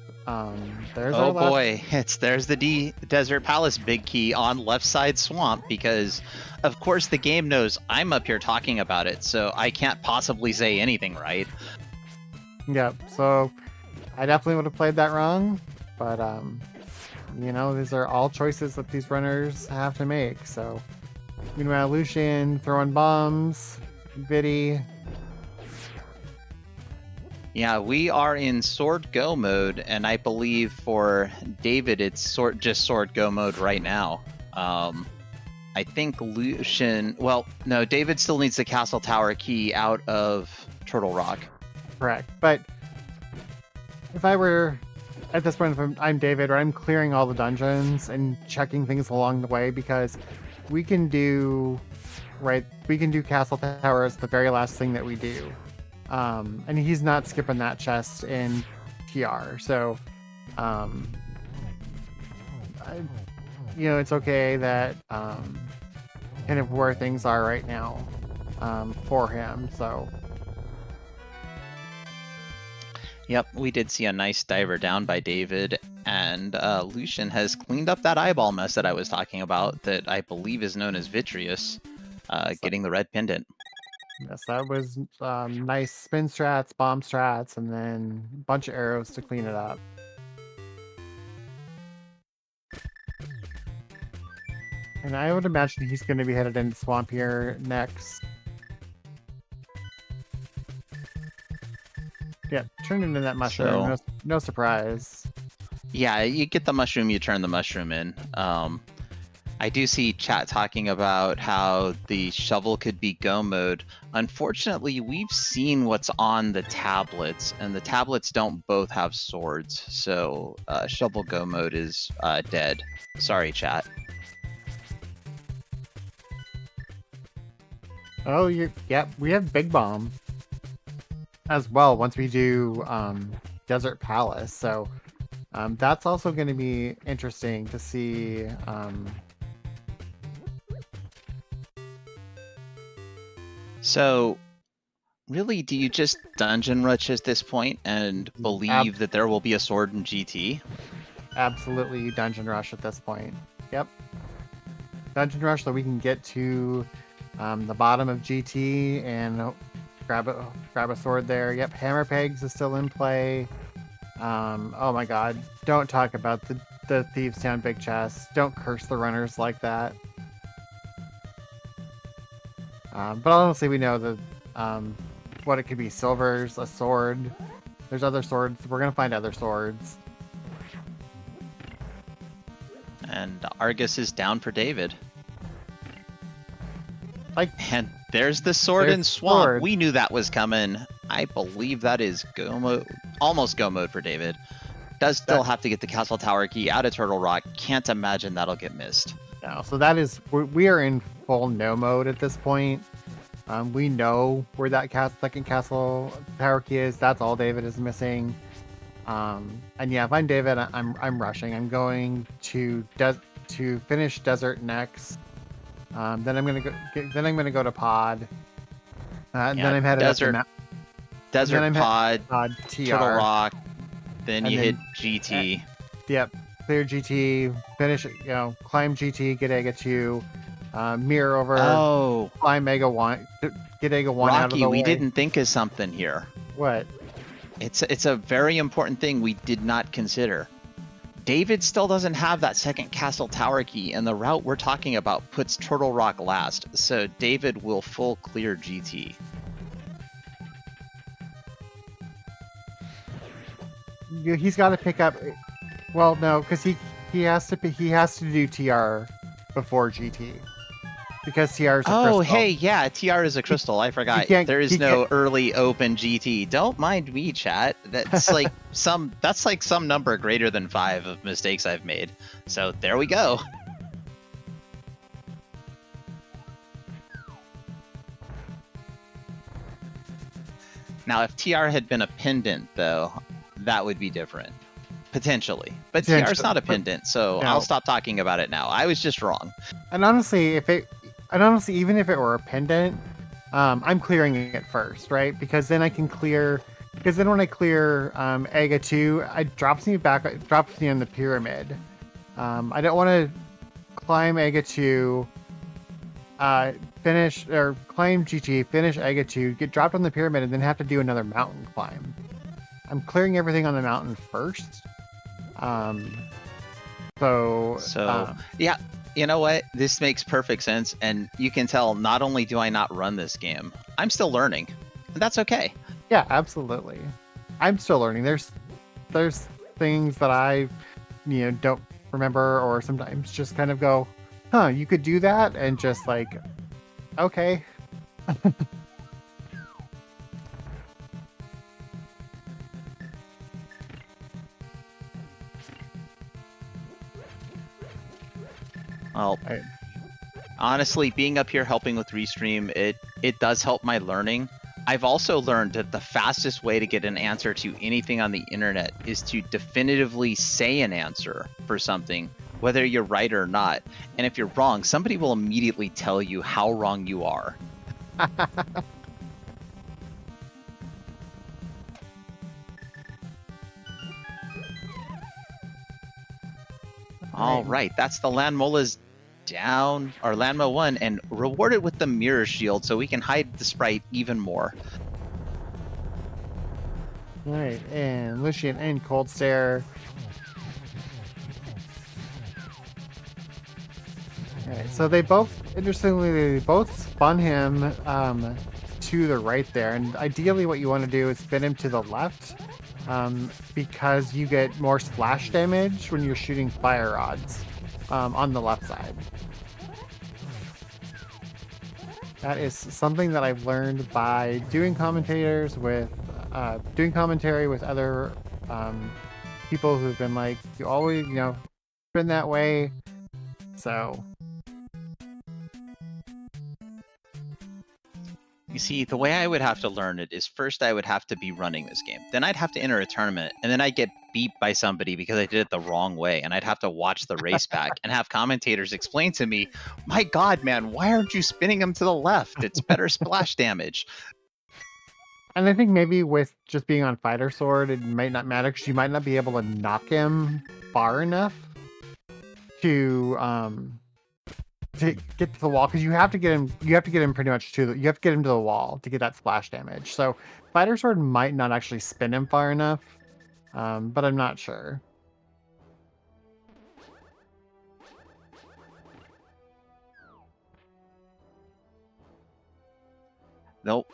There's oh boy, there's the Desert Palace big key on left side swamp, because of course the game knows I'm up here talking about it, so I can't possibly say anything right. Yep. So I definitely would have played that wrong, but you know, these are all choices that these runners have to make. So meanwhile, Lucien throwing bombs, Viddy. Yeah, we are in sword go mode, and I believe for David it's just sword go mode right now. I think Lucien. Well, no, David still needs the castle tower key out of Turtle Rock. Correct. But if I were at this point, if I'm David, or I'm clearing all the dungeons and checking things along the way, because we can do castle tower as the very last thing that we do. And he's not skipping that chest in TR. So, you know, it's okay that kind of where things are right now for him. So, Yep, we did see a nice diver down by David, and Lucien has cleaned up that eyeball mess that I was talking about that I believe is known as vitreous, getting the red pendant. yes, that was nice spin strats, bomb strats, and then a bunch of arrows to clean it up. And I would imagine he's going to be headed into Swamp here next. Yeah, turn into that mushroom. So, no surprise. yeah, you get the mushroom, you turn the mushroom in. I do see chat talking about how the shovel could be go mode. Unfortunately, we've seen what's on the tablets, and the tablets don't both have swords, so shovel go mode is dead. Sorry, chat. Oh, yeah, we have Big Bomb as well once we do Desert Palace. So that's also going to be interesting to see. So, really, do you just dungeon rush at this point and believe that there will be a sword in GT? Absolutely dungeon rush at this point. Yep. Dungeon rush so we can get to the bottom of GT and grab a sword there. Yep, hammer pegs is still in play. Oh my god, don't talk about the Thieves Town big chest. Don't curse the runners like that. But honestly, we know that what it could be: silvers, a sword. There's other swords. We're gonna find other swords. And Argus is down for David. And there's the sword in Swamp. Sword. We knew that was coming. I believe that is go mode, almost go mode for David. Does still have to get the castle tower key out of Turtle Rock. Can't imagine that'll get missed. No, so that is we are in full no mode at this point. We know where that second castle tower key is. That's all David is missing. And yeah, if I'm David, I'm rushing. I'm going to finish Desert next. Then I'm gonna go to Pod. Then I'm headed Desert, up to Desert Pod, TR. Turtle Rock. Then you hit then- GT. Yep, clear GT. Finish. You know, climb GT. Get Ega 2. Mirror over. Oh, Climb Ega 1. Get Ega 1 out of Rocky, the we way. didn't think of something here. What? It's a very important thing we did not consider. David still doesn't have that second castle tower key, and the route we're talking about puts Turtle Rock last, so David will full clear GT. He's got to pick up. Well, no, because he has to do TR before GT because TR is a crystal. Hey, yeah, TR is a crystal. I forgot. There is no early open GT. Don't mind me, chat. That's like some number greater than 5 of mistakes I've made. So there we go. Now, if TR had been a pendant, though, that would be different. Potentially. But TR is not a pendant, so no. I'll stop talking about it now. I was just wrong. And honestly, even if it were a pendant, I'm clearing it first, right? Because then I can clear. Because then when I clear Ega 2, it drops me in the pyramid. I don't want to climb Ega 2, climb GT, finish Ega 2, get dropped on the pyramid, and then have to do another mountain climb. I'm clearing everything on the mountain first. So yeah, you know what? This makes perfect sense, and you can tell not only do I not run this game, I'm still learning, and that's okay. yeah, absolutely. I'm still learning. There's things that I don't remember, or sometimes just kind of go, huh, you could do that, and just like, okay. Well, honestly, being up here helping with Restream, it does help my learning. I've also learned that the fastest way to get an answer to anything on the internet is to definitively say an answer for something, whether you're right or not. And if you're wrong, somebody will immediately tell you how wrong you are. All right, that's the Landmola's down, or Landmo 1, and rewarded with the mirror shield so we can hide the sprite even more. All right, and Lucien and Cold Stare. All right, so they both, interestingly, they both spun him to the right there, and ideally what you want to do is spin him to the left, because you get more splash damage when you're shooting fire rods on the left side. That is something that I've learned by doing commentary with other people who've been like, you always, spin that way. So you see, the way I would have to learn it is first I would have to be running this game. Then I'd have to enter a tournament, and then I'd get beat by somebody because I did it the wrong way, and I'd have to watch the race back and have commentators explain to me, my God, man, why aren't you spinning him to the left? It's better splash damage. And I think maybe with just being on Fighter Sword, it might not matter because you might not be able to knock him far enough to get to the wall, because you have to get him pretty much you have to get him to the wall to get that splash damage. So Fighter Sword might not actually spin him far enough, but I'm not sure. No,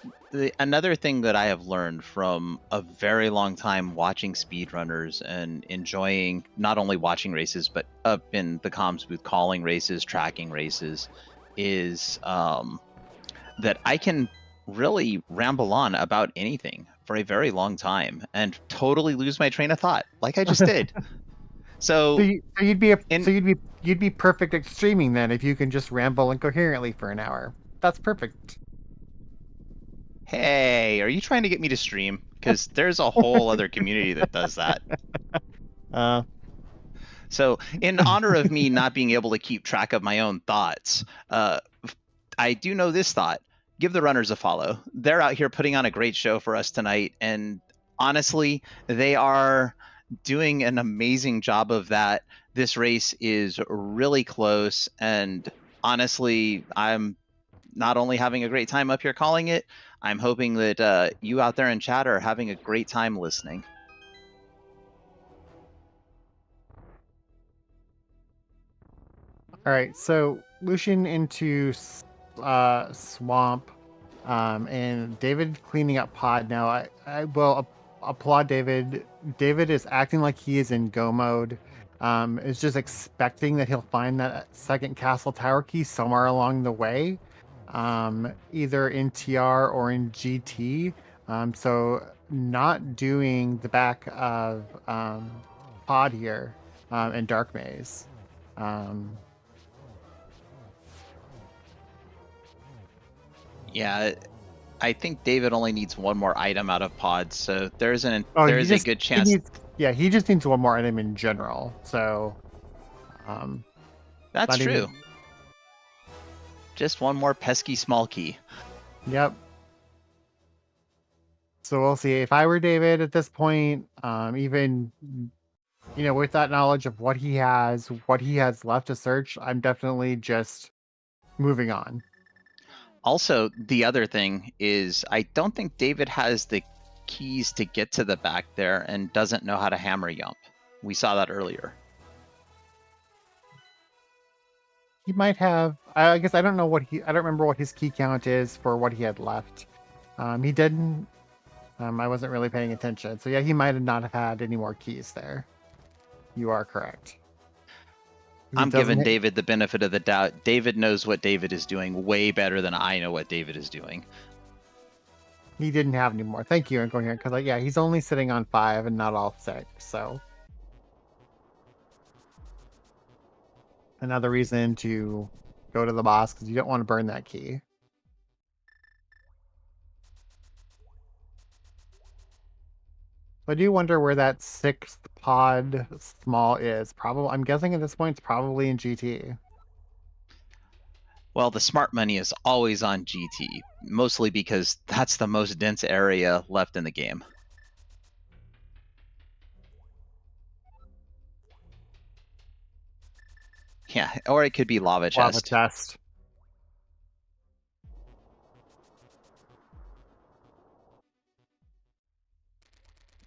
another thing that I have learned from a very long time watching speedrunners and enjoying not only watching races, but up in the comms booth calling races, tracking races, is that I can really ramble on about anything for a very long time and totally lose my train of thought, like I just did. So you'd be perfect at streaming then if you can just ramble incoherently for an hour. That's perfect. Hey, are you trying to get me to stream? Because there's a whole other community that does that. So in honor of me not being able to keep track of my own thoughts, I do know this thought. Give the runners a follow. They're out here putting on a great show for us tonight. And honestly, they are doing an amazing job of that. This race is really close. And honestly, I'm not only having a great time up here calling it, I'm hoping that you out there in chat are having a great time listening. All right, so Lucien into Swamp, and David cleaning up Pod. Now, I will applaud David. David is acting like he is in go mode. Is just expecting that he'll find that second castle tower key somewhere along the way, either in TR or in GT. So not doing the back of Pod here in Dark Maze. Yeah, I think David only needs one more item out of Pod, so there's a good chance. He just needs one more item in general. So that's true. Just one more pesky small key. Yep. So we'll see. If I were David at this point, even with that knowledge of what he has left to search, I'm definitely just moving on. Also, the other thing is I don't think David has the keys to get to the back there and doesn't know how to hammer jump. We saw that earlier. He might have. I guess I don't know I don't remember what his key count is for what he had left. He didn't. I wasn't really paying attention. So yeah, he might have not have had any more keys there. You are correct. I'm giving David the benefit of the doubt. David knows what David is doing way better than I know what David is doing. He didn't have any more. Thank you, Incoherent, because yeah, he's only sitting on 5 and not all 6. So another reason to go to the boss because you don't want to burn that key. I do wonder where that 6th pod small is. Probably, I'm guessing at this point it's probably in GT. Well, the smart money is always on GT, mostly because that's the most dense area left in the game. Yeah, or it could be lava chest. Lava chest.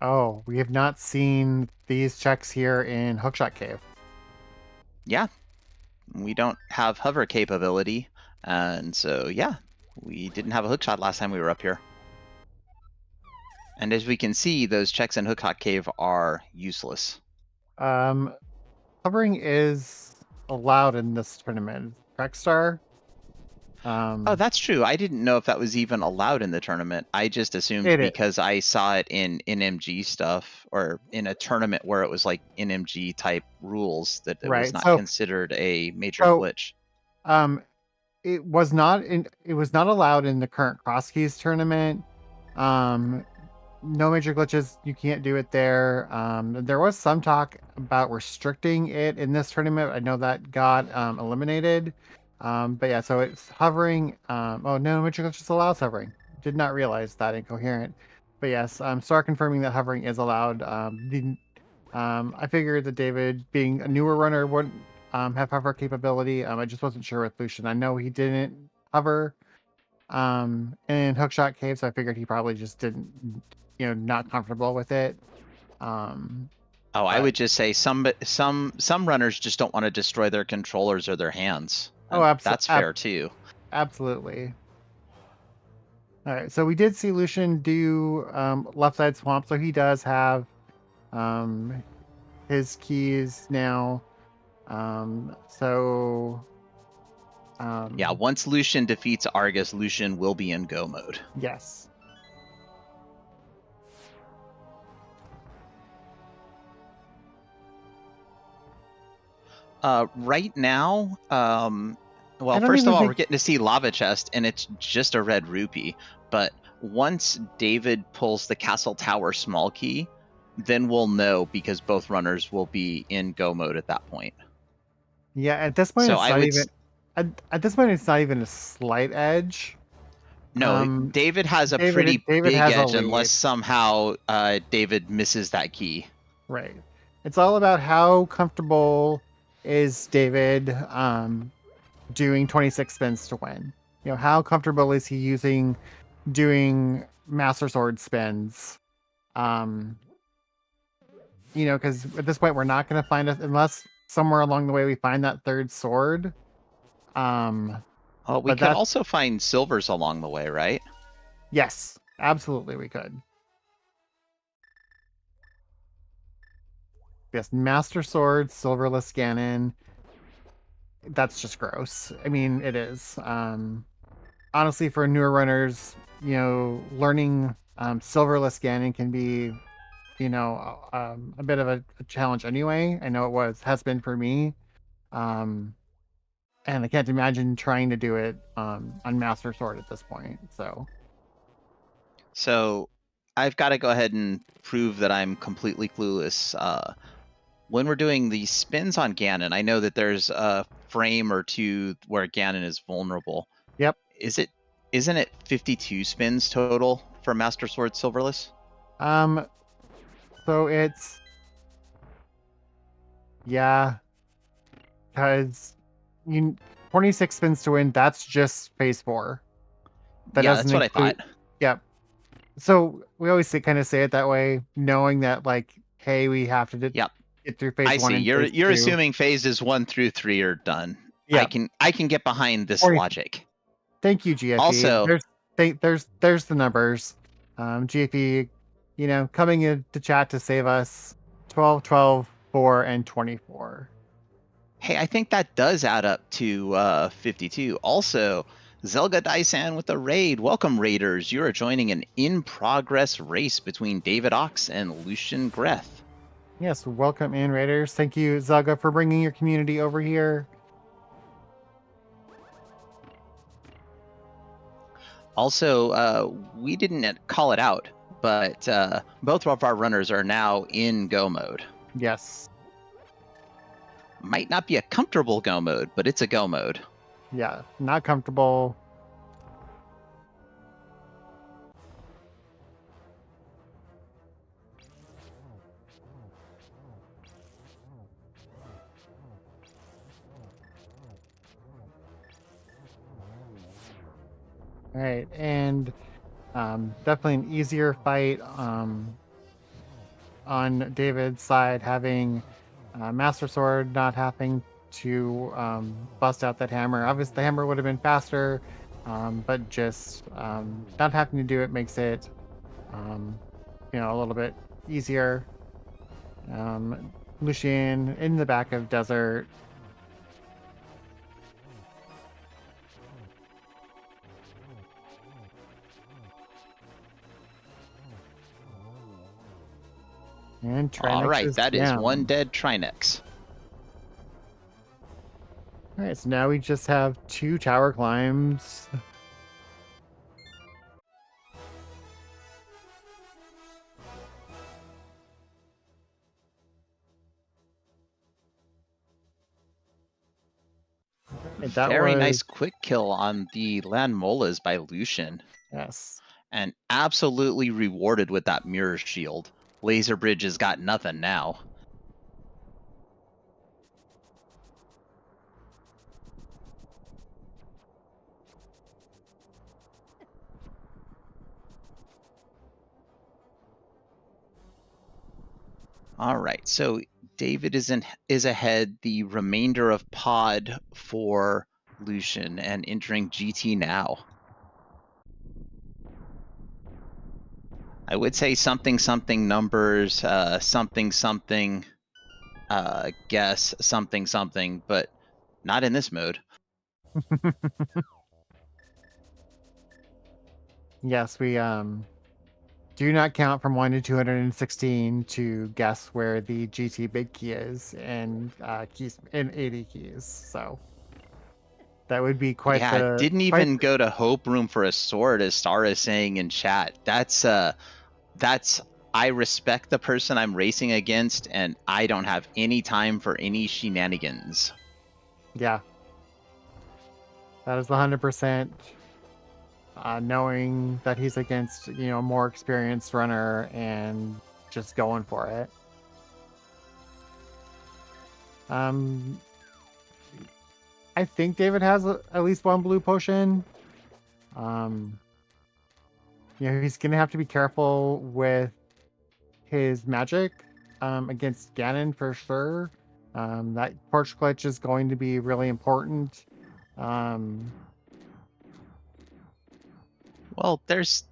Oh, we have not seen these checks here in Hookshot Cave. Yeah, we don't have hover capability, and so yeah, we didn't have a hookshot last time we were up here. And as we can see, those checks in Hookshot Cave are useless. Hovering is allowed in this tournament. Trackstar. Oh, that's true. I didn't know if that was even allowed in the tournament. I just assumed because I saw it in NMG stuff or in a tournament where it was like NMG type rules that it was not considered a major glitch. It was not allowed in the current Cross Keys tournament. No major glitches. You can't do it there. There was some talk about restricting it in this tournament. I know that got eliminated. But yeah, so it's hovering. Oh no, major glitches allows hovering. Did not realize that. Incoherent. But yes, start confirming that hovering is allowed. I figured that David, being a newer runner, wouldn't have hover capability. I just wasn't sure with Lucien. I know he didn't hover in Hookshot Cave, so I figured he probably just didn't, not comfortable with it. I would just say some runners just don't want to destroy their controllers or their hands. Oh, absolutely. That's fair too. Absolutely. All right, so we did see Lucien do left side swamp, so he does have his keys now. Yeah, once Lucien defeats Argus, Lucien will be in go mode. Yes. Right now, well, first of all, we're getting to see Lava Chest, and it's just a red rupee. But once David pulls the Castle Tower small key, then we'll know because both runners will be in go mode at that point. Yeah, at this point, at this point, it's not even a slight edge. No, David has a pretty big edge unless somehow David misses that key. Right. It's all about how comfortable is David doing 26 spins to win. How comfortable is he doing Master Sword spins? Because at this point we're not going to find it unless somewhere along the way we find that third sword. We could also find silvers along the way, right? Yes, absolutely we could. Yes, Master Sword, Silverless Ganon. That's just gross. I mean, it is. Honestly, for newer runners, learning Silverless Ganon can be, a bit of a challenge anyway. I know has been for me. And I can't imagine trying to do it on Master Sword at this point. So I've got to go ahead and prove that I'm completely clueless. When we're doing the spins on Ganon, I know that there's a frame or two where Ganon is vulnerable. Yep. Isn't it 52 spins total for Master Sword Silverless? So it's, yeah, because 26 spins to win. That's just phase 4. That's what I thought. Yep. So we always kind of say it that way, knowing that like, hey, we have to Yep. get through phase I 1 see. and You're phase you're 2. assuming phases 1 through 3 are done. Yeah. I can get behind this 40. logic. Thank you, GFE. Also, There's the numbers. GFE, coming into chat to save us. 12, 12, 4, and 24. hey, I think that does add up to 52. Also, Zelga Daisan with the raid. Welcome, raiders. You are joining an in-progress race between David Ox and LucienGreeth. Yes, welcome in, Raiders. Thank you, Zelga, for bringing your community over here. Also, we didn't call it out, but both of our runners are now in go mode. Yes. Might not be a comfortable go mode, but it's a go mode. Yeah, not comfortable. All right, and definitely an easier fight on David's side, having Master Sword not having to bust out that hammer. Obviously, the hammer would have been faster, but just not having to do it makes it, a little bit easier. Lucien in the back of Desert. And Trinix All right, is that is down. one dead Trinix. All right, so now we just have 2 tower climbs. That Very was, nice quick kill on the land molas by Lucien. yes. And absolutely rewarded with that mirror shield. Laser Bridge has got nothing now. All right, so David is ahead the remainder of pod for Lucien and entering GT now. I would say something numbers, something guess something, but not in this mode. Yes, we do not count from 1 to 216 to guess where the GT big key is and keys in 80 keys. So that would be quite Yeah, the didn't even go to hope room for a sword, as Star is saying in chat. That's I respect the person I'm racing against, and I don't have any time for any shenanigans. yeah. That is 100%. Knowing that he's against a more experienced runner and just going for it. I think David has at least 1 blue potion. He's gonna have to be careful with his magic against Ganon for sure. That porch glitch is going to be really important. Well, there's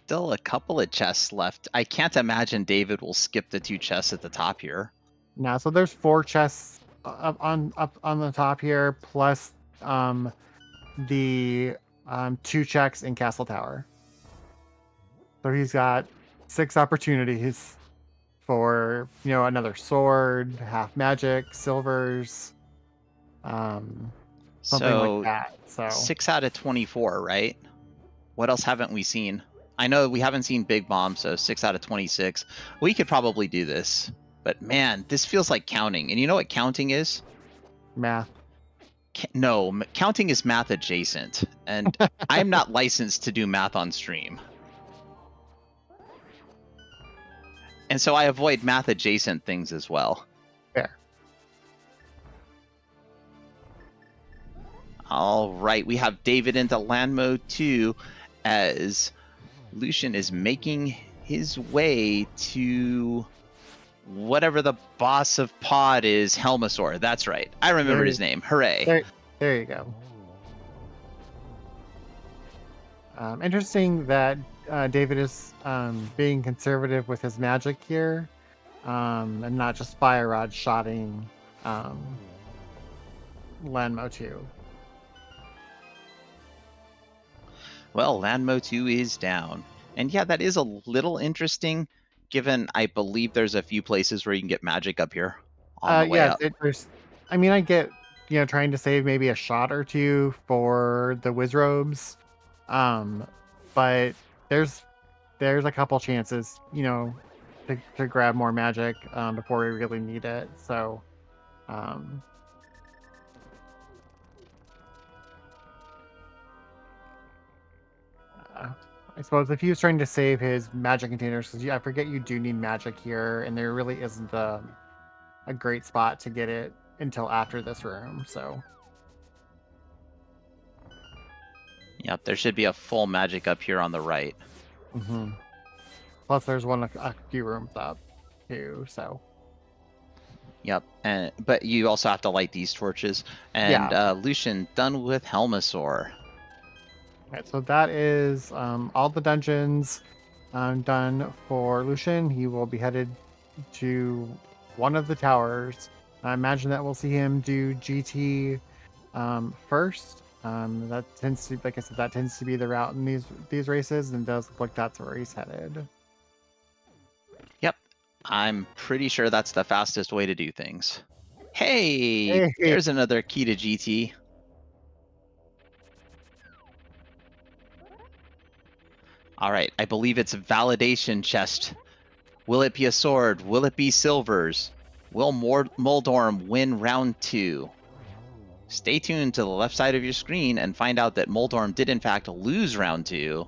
still a couple of chests left. I can't imagine David will skip the 2 chests at the top here. Now, so there's 4 chests up on the top here, plus the 2 checks in Castle Tower. So he's got 6 opportunities for another sword, half magic, silvers, something like that. So 6 out of 24, right? What else haven't we seen? I know we haven't seen Big Bomb, so 6 out of 26. We could probably do this. But man, this feels like counting. And you know what counting is? math. No, counting is math adjacent. And I'm not licensed to do math on stream. And so I avoid math adjacent things as well. Fair. All right, we have David into land mode 2 as Lucien is making his way to whatever the boss of Pod is, Helmasaur. That's right. I remembered his name. Hooray. There you go. Interesting that David is being conservative with his magic here, and not just fire rod shotting Lanmo 2. Well, Lanmo 2 is down. And yeah, that is a little interesting, given I believe there's a few places where you can get magic up here on the way up. There's, I mean, I get, trying to save maybe a shot or two for the Wizrobes, but there's a couple chances, to grab more magic before we really need it. So, I suppose if he was trying to save his magic containers, because I forget you do need magic here, and there really isn't a great spot to get it until after this room. So, Yep, there should be a full magic up here on the right. mm-hmm. Plus there's one a few rooms up too. So, yep, but you also have to light these torches. And Lucien done with Helmasaur. Alright, so that is all the dungeons done for Lucien. He will be headed to one of the towers. I imagine that we'll see him do GT first. That tends to, like I said, that tends to be the route in these races, and does look like that's where he's headed. Yep, I'm pretty sure that's the fastest way to do things. Hey, there's another key to GT. All right, I believe it's a validation chest. Will it be a sword? Will it be silvers? Will Moldorm win round 2? Stay tuned to the left side of your screen and find out that Moldorm did in fact lose round 2.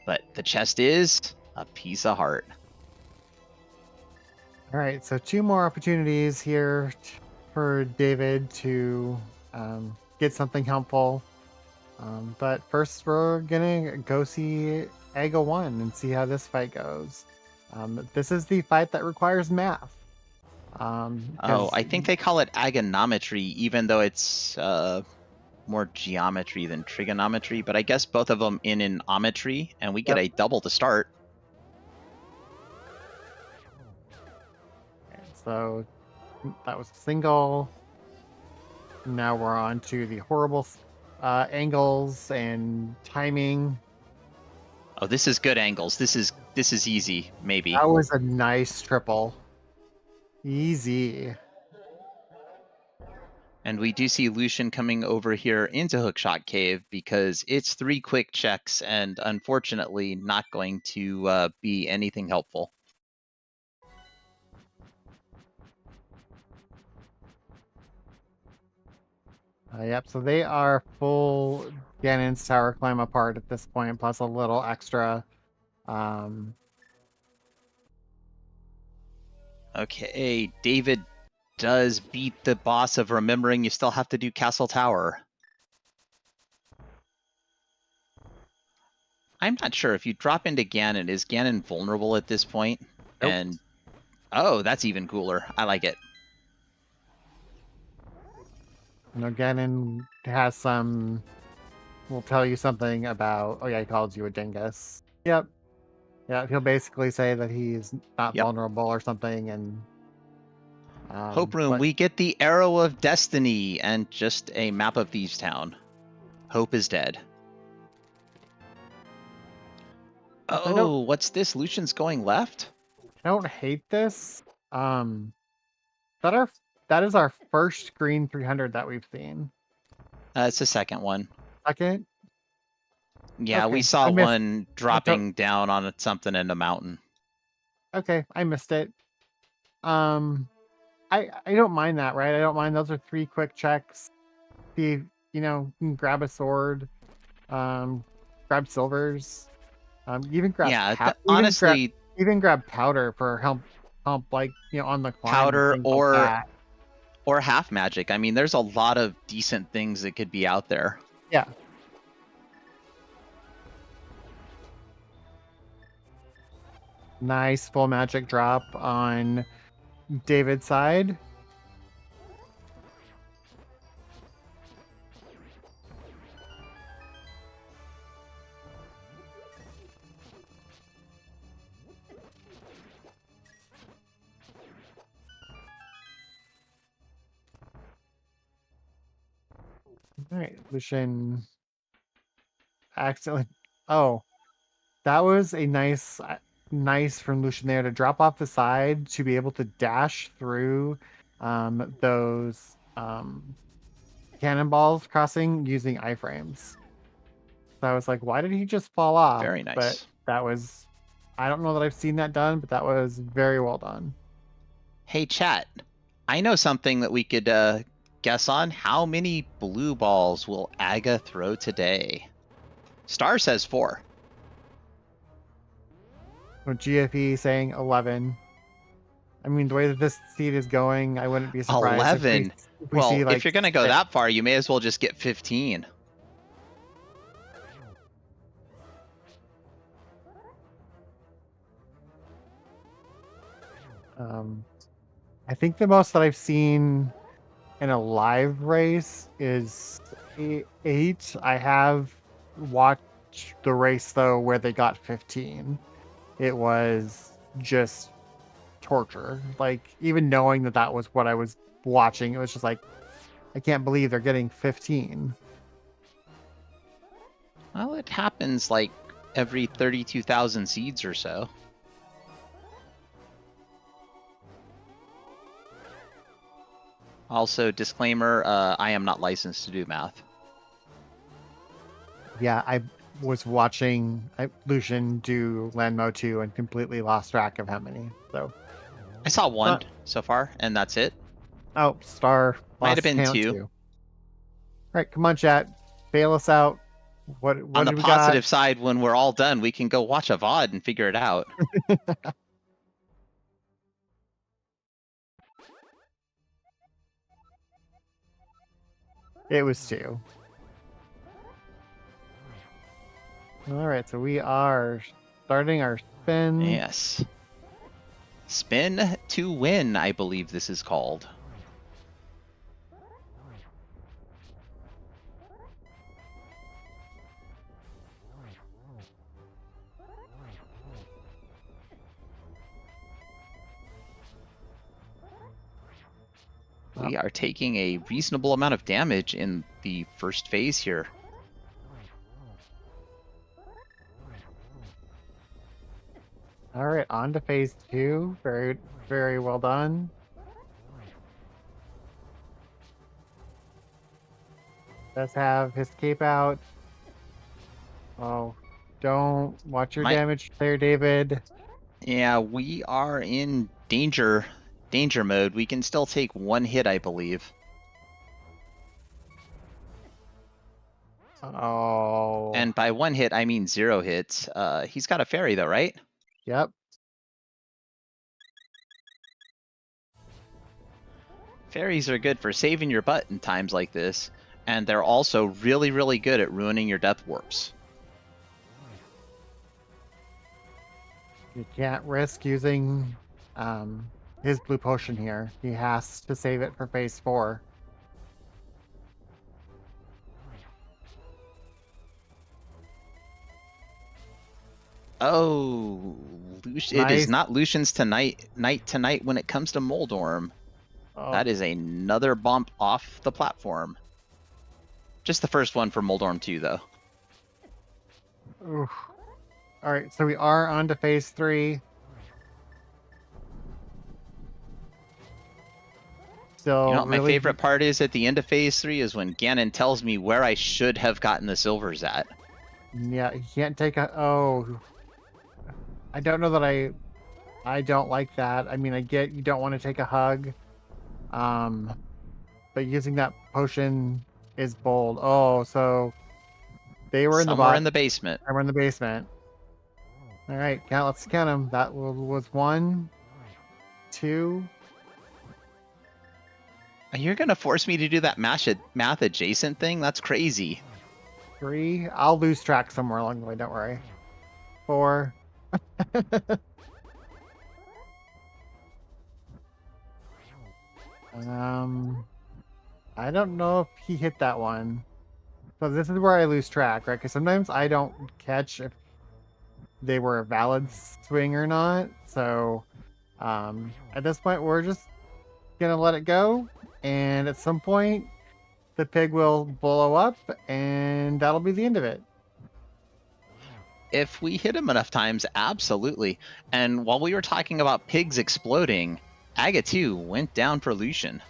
But the chest is a piece of heart. All right, so 2 more opportunities here for David to get something helpful. But first, we're gonna go see Aga 1 and see how this fight goes. This is the fight that requires math. I think they call it agonometry, even though it's more geometry than trigonometry. But I guess both of them in ometry, and we get a double to start. So that was a single. Now we're on to the horrible angles and timing. Oh, this is good angles. This is easy, maybe. That was a nice triple. Easy. And we do see Lucien coming over here into Hookshot Cave because it's 3 quick checks and unfortunately not going to be anything helpful. Yep, so they are full Ganon's Tower climb apart at this point, plus a little extra. Okay, David does beat the boss of remembering you still have to do Castle Tower. I'm not sure if you drop into Ganon, is Ganon vulnerable at this point? Nope. And oh, that's even cooler. I like it. Ganon has some. Will tell you something about. Oh yeah, he calls you a dingus. Yep. Yeah, he'll basically say that he's not vulnerable or something, and. Hope Room, we get the Arrow of Destiny and just a map of Thieves Town. Hope is dead. Oh, what's this? Lucien's going left? I don't hate this. That is our first green 300 that we've seen. It's the second one. Second? Yeah, Okay, we saw one dropping down on something in the mountain. Okay, I missed it. I don't mind that, right? I don't mind. Those are 3 quick checks. See, you can grab a sword, grab silvers, even grab honestly, even grab powder for help like on the climb. Powder or half magic. I mean, there's a lot of decent things that could be out there. Yeah. Nice full magic drop on David's side. All right, Lucien accidentally. Oh, that was a nice from Lucien there to drop off the side to be able to dash through those cannonballs crossing using iframes. So I was like, why did he just fall off? Very But nice. that was, I don't know that I've seen that done, but that was very well done. Hey, chat. I know something that we could guess on. How many blue balls will Aga throw today? Star says 4. With GFE saying 11. I mean, the way that this seed is going, I wouldn't be surprised if 11. we Well, see like if you're gonna go 6. that far, you may as well just get 15. I think the most that I've seen in a live race is 8. I have watched the race though where they got 15. It was just torture. Like even knowing that that was what I was watching, it was just like I can't believe they're getting 15. Well, it happens like every 32,000 seeds or so. Also, disclaimer, I am not licensed to do math. Yeah, I was watching Lucian do Landmo 2 and completely lost track of how many. So I saw 1 so far, and that's it. oh, Star Might lost have been count 2. too. All right, come on, chat, bail us out. What On the do we positive got? side, when we're all done, we can go watch a VOD and figure it out. It was 2. All right, so we are starting our spin. Yes. Spin to win, I believe this is called. We are taking a reasonable amount of damage in the first phase here. All right, on to phase 2. Very, very well done. Let's have his cape out. Oh, don't watch your damage there, David. Yeah, we are in danger mode. We can still take 1 hit, I believe. Oh. And by 1 hit, I mean 0 hits. He's got a fairy though, right? Yep. Fairies are good for saving your butt in times like this, and they're also really, really good at ruining your death warps. You can't risk using his blue potion here. He has to save it for phase 4. Oh, it is not Lucian's night tonight when it comes to Moldorm. Oh. That is another bump off the platform. Just the first one for Moldorm 2, though. Oof. All right, so we are on to phase 3. Still, you know what my favorite part is at the end of phase 3 is when Ganon tells me where I should have gotten the silvers at. Yeah, you can't take a... Oh. I don't know that I don't like that. I mean, I get you don't want to take a hug. But using that potion is bold. Oh, so they were Somewhere in the basement. Somewhere in the basement. All right, let's count them. That was 1, 2. You're gonna force me to do that math adjacent thing? That's crazy. 3. I'll lose track somewhere along the way. Don't worry. 4. I don't know if he hit that one. So this is where I lose track, right? Because sometimes I don't catch if they were a valid swing or not. So at this point, we're just gonna let it go, and at some point, the pig will blow up, and that'll be the end of it. If we hit him enough times, absolutely. And while we were talking about pigs exploding, Aga 2 went down for Lucien.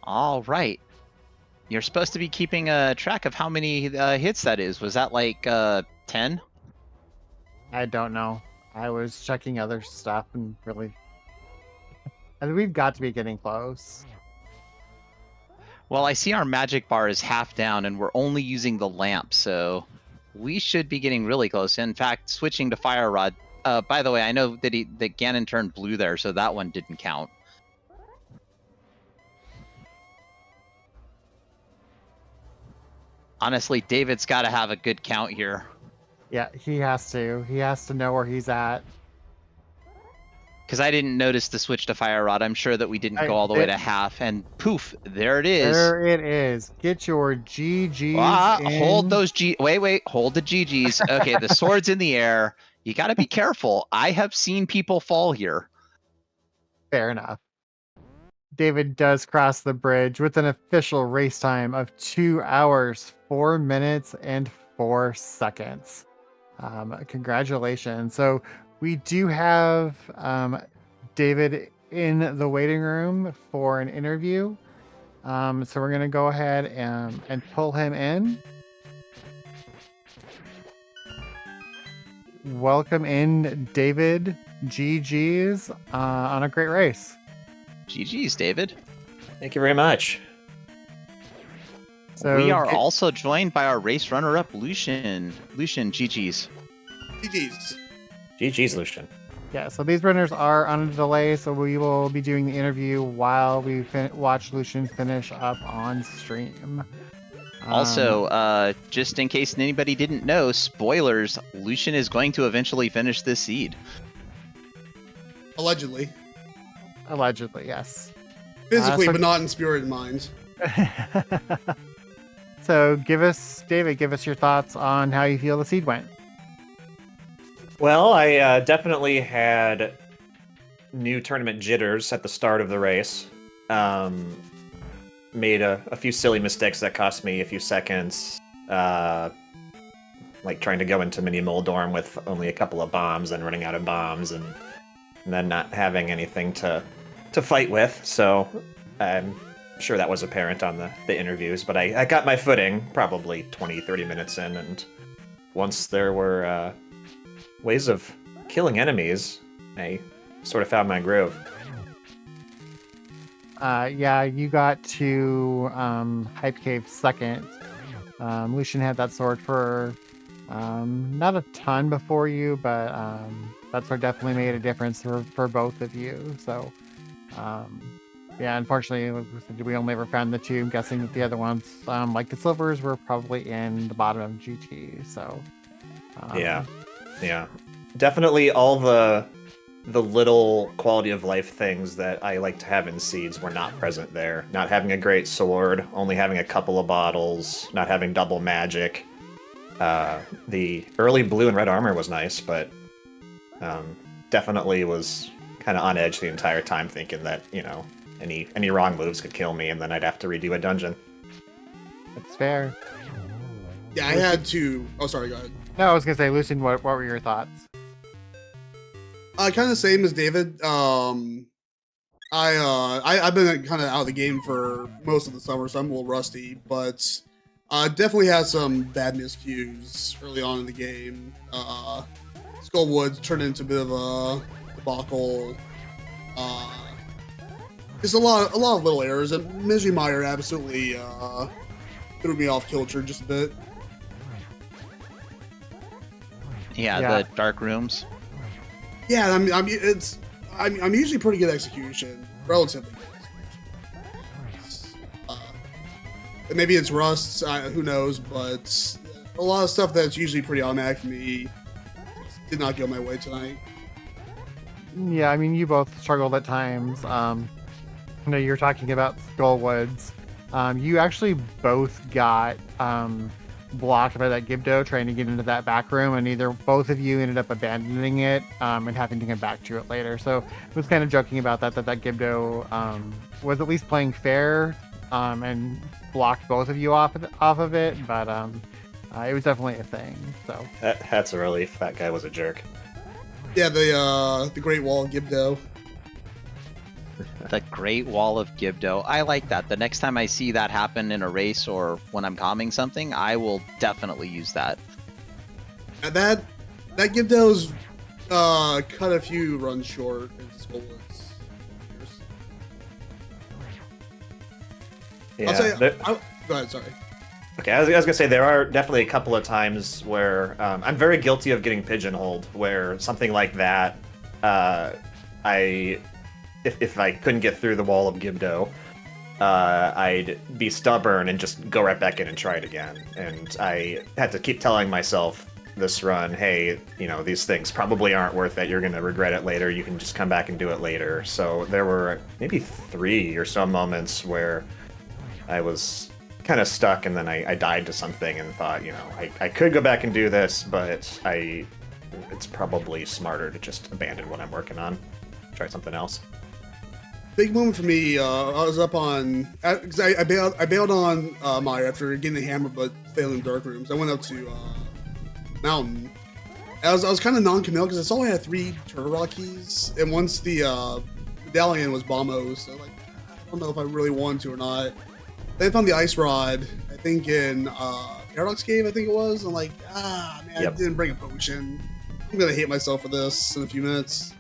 All right. You're supposed to be keeping a track of how many hits that is. Was that like 10? I don't know. I was checking other stuff and really. And we've got to be getting close. Well, I see our magic bar is half down and we're only using the lamp, so we should be getting really close. In fact, switching to Fire Rod. By the way, I know that that Ganon turned blue there, so that one didn't count. Honestly, David's got to have a good count here. Yeah, he has to. He has to know where he's at. Because I didn't notice the switch to Fire Rod. I'm sure that we didn't go all the way to half, and poof, there it is. There it is. Get your GGs in. Hold those Wait, hold the GGs. Okay, the sword's in the air. You got to be careful. I have seen people fall here. Fair enough. David does cross the bridge with an official race time of 2 hours, 4 minutes, and 4 seconds. Congratulations. So we do have David in the waiting room for an interview. So we're going to go ahead and pull him in. Welcome in, David. GG's on a great race. GG's, David. Thank you very much. So we are also joined by our race runner-up, Lucien. Lucien, GG's. GG's. GG's, Lucien. Yeah, so these runners are on a delay, so we will be doing the interview while we watch Lucien finish up on stream. Also, just in case anybody didn't know, spoilers, Lucien is going to eventually finish this seed. Allegedly. Allegedly, yes. Physically, but not in spirit and mind. So David, give us your thoughts on how you feel the seed went. Well, I definitely had new tournament jitters at the start of the race. Made a few silly mistakes that cost me a few seconds. Like trying to go into Mini Moldorm with only a couple of bombs and running out of bombs and then not having anything to fight with. So I'm sure that was apparent on the interviews. But I got my footing probably 20, 30 minutes in. And once there were ways of killing enemies, I sort of found my groove. Yeah, you got to Hype Cave second. Lucien had that sword for not a ton before you, but that sword definitely made a difference for both of you. So, yeah, unfortunately, we only ever found the two. I'm guessing that the other ones, like the silvers, were probably in the bottom of GT. So, yeah, definitely all the little quality of life things that I like to have in seeds were not present there. Not having a great sword, only having a couple of bottles, not having double magic. The early blue and red armor was nice, but definitely was kind of on edge the entire time, thinking that, you know, any wrong moves could kill me, and then I'd have to redo a dungeon. That's fair. Yeah, I had to. Oh, sorry, go ahead. No, I was gonna say, Lucien, what were your thoughts? Kind of the same as David. I've been kind of out of the game for most of the summer, so I'm a little rusty. But definitely had some bad miscues early on in the game. Skullwoods turned into a bit of a debacle. There's a lot of little errors, and Misery Mire absolutely threw me off kilter just a bit. Yeah, the dark rooms. Yeah, I'm usually pretty good execution, relatively good execution. And maybe it's rust, who knows, but a lot of stuff that's usually pretty automatic for me did not go my way tonight. Yeah, I mean, you both struggled at times. I know you're talking about Skullwoods. You actually both got blocked by that Gibdo trying to get into that back room, and both of you ended up abandoning it and having to come back to it later. So I was kind of joking about that Gibdo was at least playing fair and blocked both of you off of it, but it was definitely a thing. So That's a relief. That guy was a jerk. Yeah, the Great Wall of Gibdo. The Great Wall of Gibdo. I like that. The next time I see that happen in a race or when I'm calming something, I will definitely use that. And that Gibdo's cut a few runs short in Skullwoods. Yeah, I'll say, go ahead, sorry. Okay, I was gonna say there are definitely a couple of times where I'm very guilty of getting pigeonholed, where something like that, if I couldn't get through the wall of Gibdo, I'd be stubborn and just go right back in and try it again. And I had to keep telling myself this run, hey, these things probably aren't worth it. You're gonna regret it later. You can just come back and do it later. So there were maybe 3 or so moments where I was kind of stuck, and then I died to something and thought, I could go back and do this, but it's probably smarter to just abandon what I'm working on, try something else. Big moment for me. I was up on because I bailed on Maya after getting the hammer, but failing dark rooms. I went up to Mountain. I was kind of non-committal because I saw I had 3 Turtle Rock keys, and once the medallion was Bombos, so I don't know if I really wanted to or not. Then I found the ice rod, I think in Paradox Cave, I think it was. I'm like, man, Yep. I didn't bring a potion. I'm gonna hate myself for this in a few minutes.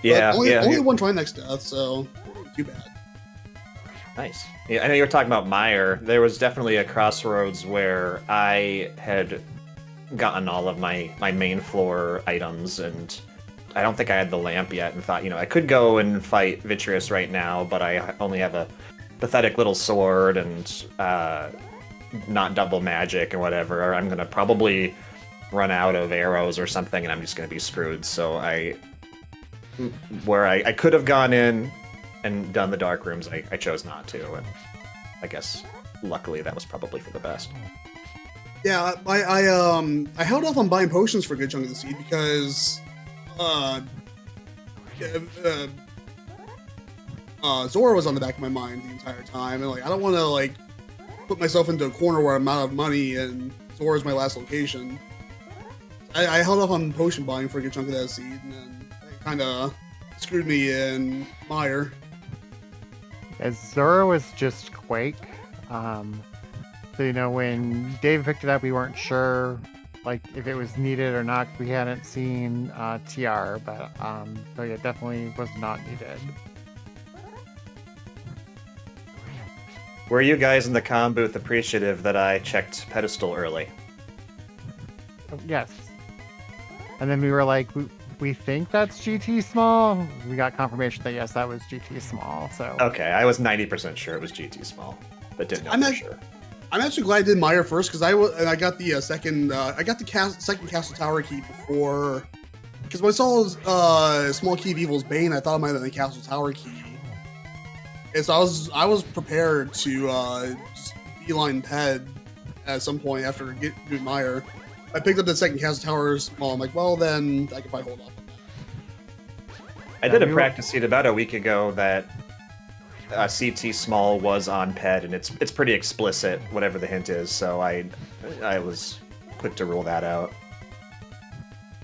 Yeah, but only yeah. one try next death, so too bad. Nice. Yeah, I know you were talking about Mire. There was definitely a crossroads where I had gotten all of my main floor items, and I don't think I had the lamp yet, and thought, I could go and fight Vitreous right now, but I only have a pathetic little sword and not double magic or whatever, or I'm gonna probably run out of arrows or something, and I'm just gonna be screwed. So I could have gone in and done the dark rooms, I chose not to, and I guess luckily that was probably for the best. Yeah, I held off on buying potions for a good chunk of the seed because Zora was on the back of my mind the entire time, and I don't want to put myself into a corner where I'm out of money and Zora's my last location. I held off on potion buying for a good chunk of that seed, and then it kind of screwed me in Mire. as Zora was just Quake. So when Dave picked it up, we weren't sure if it was needed or not. We hadn't seen TR, but so yeah, definitely was not needed. Were you guys in the comm booth appreciative that I checked pedestal early? Yes. And then we were like, we think that's GT small. We got confirmation that yes, that was GT small. So Okay, I was 90% sure it was GT small, but didn't know for sure. I'm actually glad I did Mire first because I got the second second Castle Tower key before, because when I saw Small Key of Evil's Bane, I thought it might have been the Castle Tower key. And so I was prepared to just beeline Ped at some point after doing Mire. I picked up the second Castle Tower small. I'm like, well, then I could probably hold off on that. I did a practice seed about a week ago that CT small was on Ped, and it's pretty explicit, whatever the hint is. So I was quick to rule that out.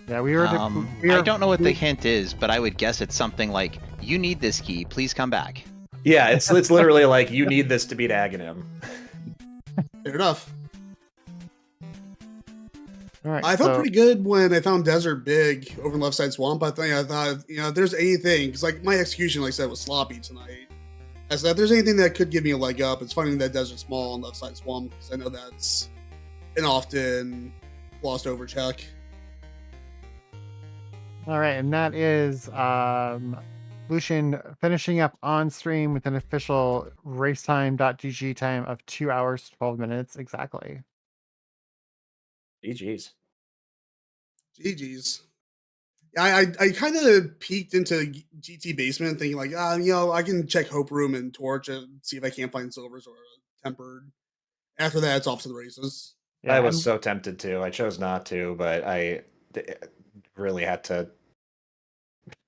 yeah, we were. I don't know what the hint is, but I would guess it's something like, "You need this key. Please come back." Yeah, it's literally like, you need this to beat Aghanim. Fair enough. All right. I felt So pretty good when I found Desert Big over in Left Side Swamp. I thought, if there's anything, because like my execution, like I said, was sloppy tonight. I said, if there's anything that could give me a leg up, it's finding that Desert Small and Left Side Swamp, because I know that's an often glossed over check. all right, and that is Lucien finishing up on stream with an official racetime.gg time of 2 hours 12 minutes exactly. GG's. GG's. I kind of peeked into GT Basement thinking like, I can check Hope Room and Torch and see if I can't find silvers or tempered. After that, it's off to the races. Yeah, I was and so tempted to. I chose not to, but I really had to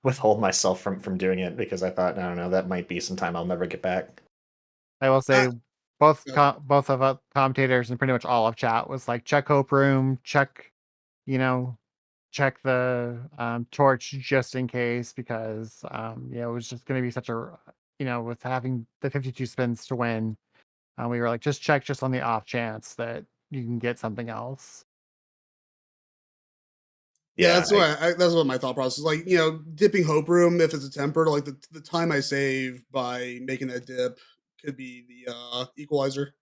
withhold myself from doing it because I thought, I don't know, that might be some time I'll never get back. I will say both Yeah. both of us commentators and pretty much all of chat was like, check Hope Room, check, check the torch just in case, because it was just going to be such a, with having the 52 spins to win, we were like, just check just on the off chance that you can get something else. Yeah, Yeah, that's what my thought process is. Like, dipping Hope Room if it's a tempered, like the time I save by making that dip could be the equalizer.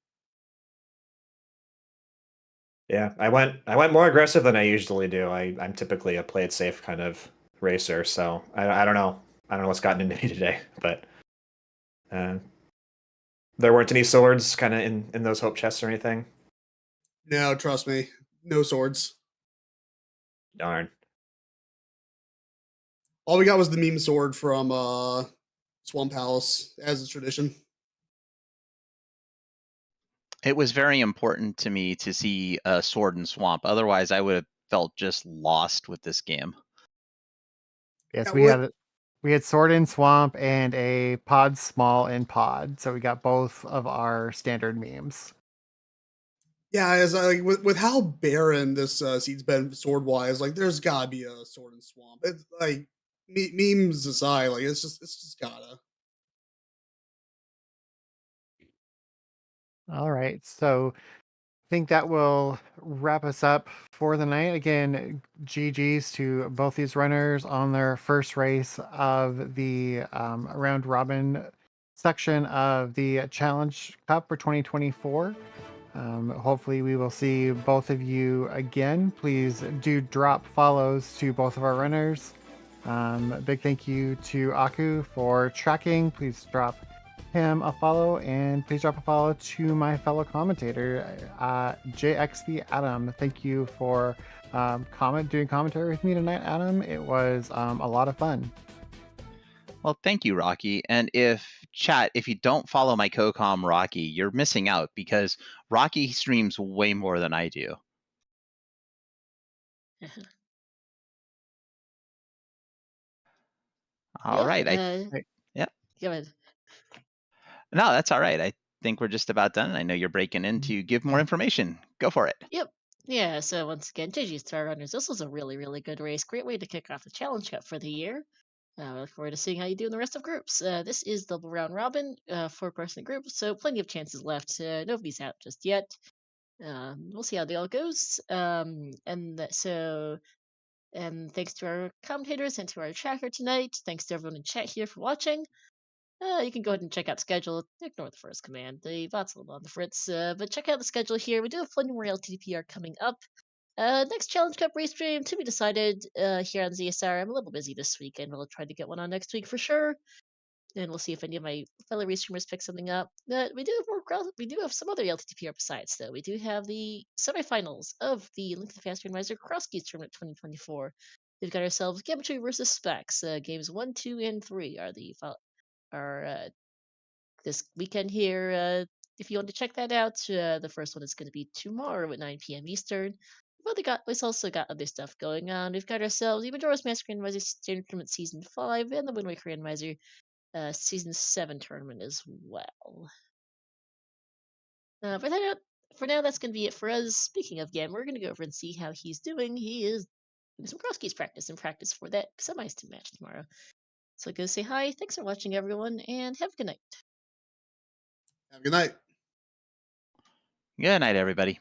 yeah. I went more aggressive than I usually do. I'm typically a play it safe kind of racer, so I don't know. I don't know what's gotten into me today, but there weren't any swords kind of in those hope chests or anything. No, trust me, no swords. Darn. All we got was the meme sword from Swamp Palace, as is tradition. It was very important to me to see a sword and swamp. Otherwise, I would have felt just lost with this game. Yes, Yeah, we had sword in swamp and a pod small in pod, so we got both of our standard memes. Yeah, as like with how barren this seed's been sword wise, like there's gotta be a sword and swamp. It's like memes aside, like it's just gotta. All right, so I think that will wrap us up for the night. Again, GG's to both these runners on their first race of the round robin section of the Challenge Cup for 2024. Hopefully, we will see both of you again. Please do drop follows to both of our runners. A big thank you to Aku for tracking. Please drop him a follow, and please drop a follow to my fellow commentator, JXV Adam. Thank you for doing commentary with me tonight, Adam. It was a lot of fun. Well, thank you, Rocky. And if you don't follow my co-com Rocky, you're missing out because Rocky streams way more than I do. All right. Yeah. Go ahead. No, that's all right. I think we're just about done. I know you're breaking in to give more information. Go for it. Yep. Yeah, so once again, GG's to our runners. This was a really, really good race. Great way to kick off the Challenge Cup for the year. I look forward to seeing how you do in the rest of groups. This is double round robin, 4-person group, so plenty of chances left. Nobody's out just yet. We'll see how the all goes. And thanks to our commentators and to our tracker tonight. Thanks to everyone in chat here for watching. You can go ahead and check out schedule. Ignore the first command. The bot's a little on the fritz. But check out the schedule here. We do have plenty more LTPR coming up. Next Challenge Cup race stream to be decided here on ZSR. I'm a little busy this week, and we'll try to get one on next week for sure. And we'll see if any of my fellow race streamers pick something up. We do have some other LTPR besides, though. We do have the semifinals of the Link to the Fast Randomizer Cross Keys Tournament 2024. We've got ourselves Geometry versus Specs. Games 1, 2, and 3 are this weekend here. If you want to check that out, the first one is going to be tomorrow at 9 p.m. Eastern. We've also got other stuff going on. We've got ourselves the Majora's Mask Randomizer Standard Tournament Season 5 and the Wind Waker Randomizer Season 7 tournament as well. For now, that's going to be it for us. Speaking of Gam, we're going to go over and see how he's doing. He is doing some cross keys practice for that semi-stim match tomorrow. So go say hi. Thanks for watching, everyone, and have a good night. Have a good night. Good night, everybody.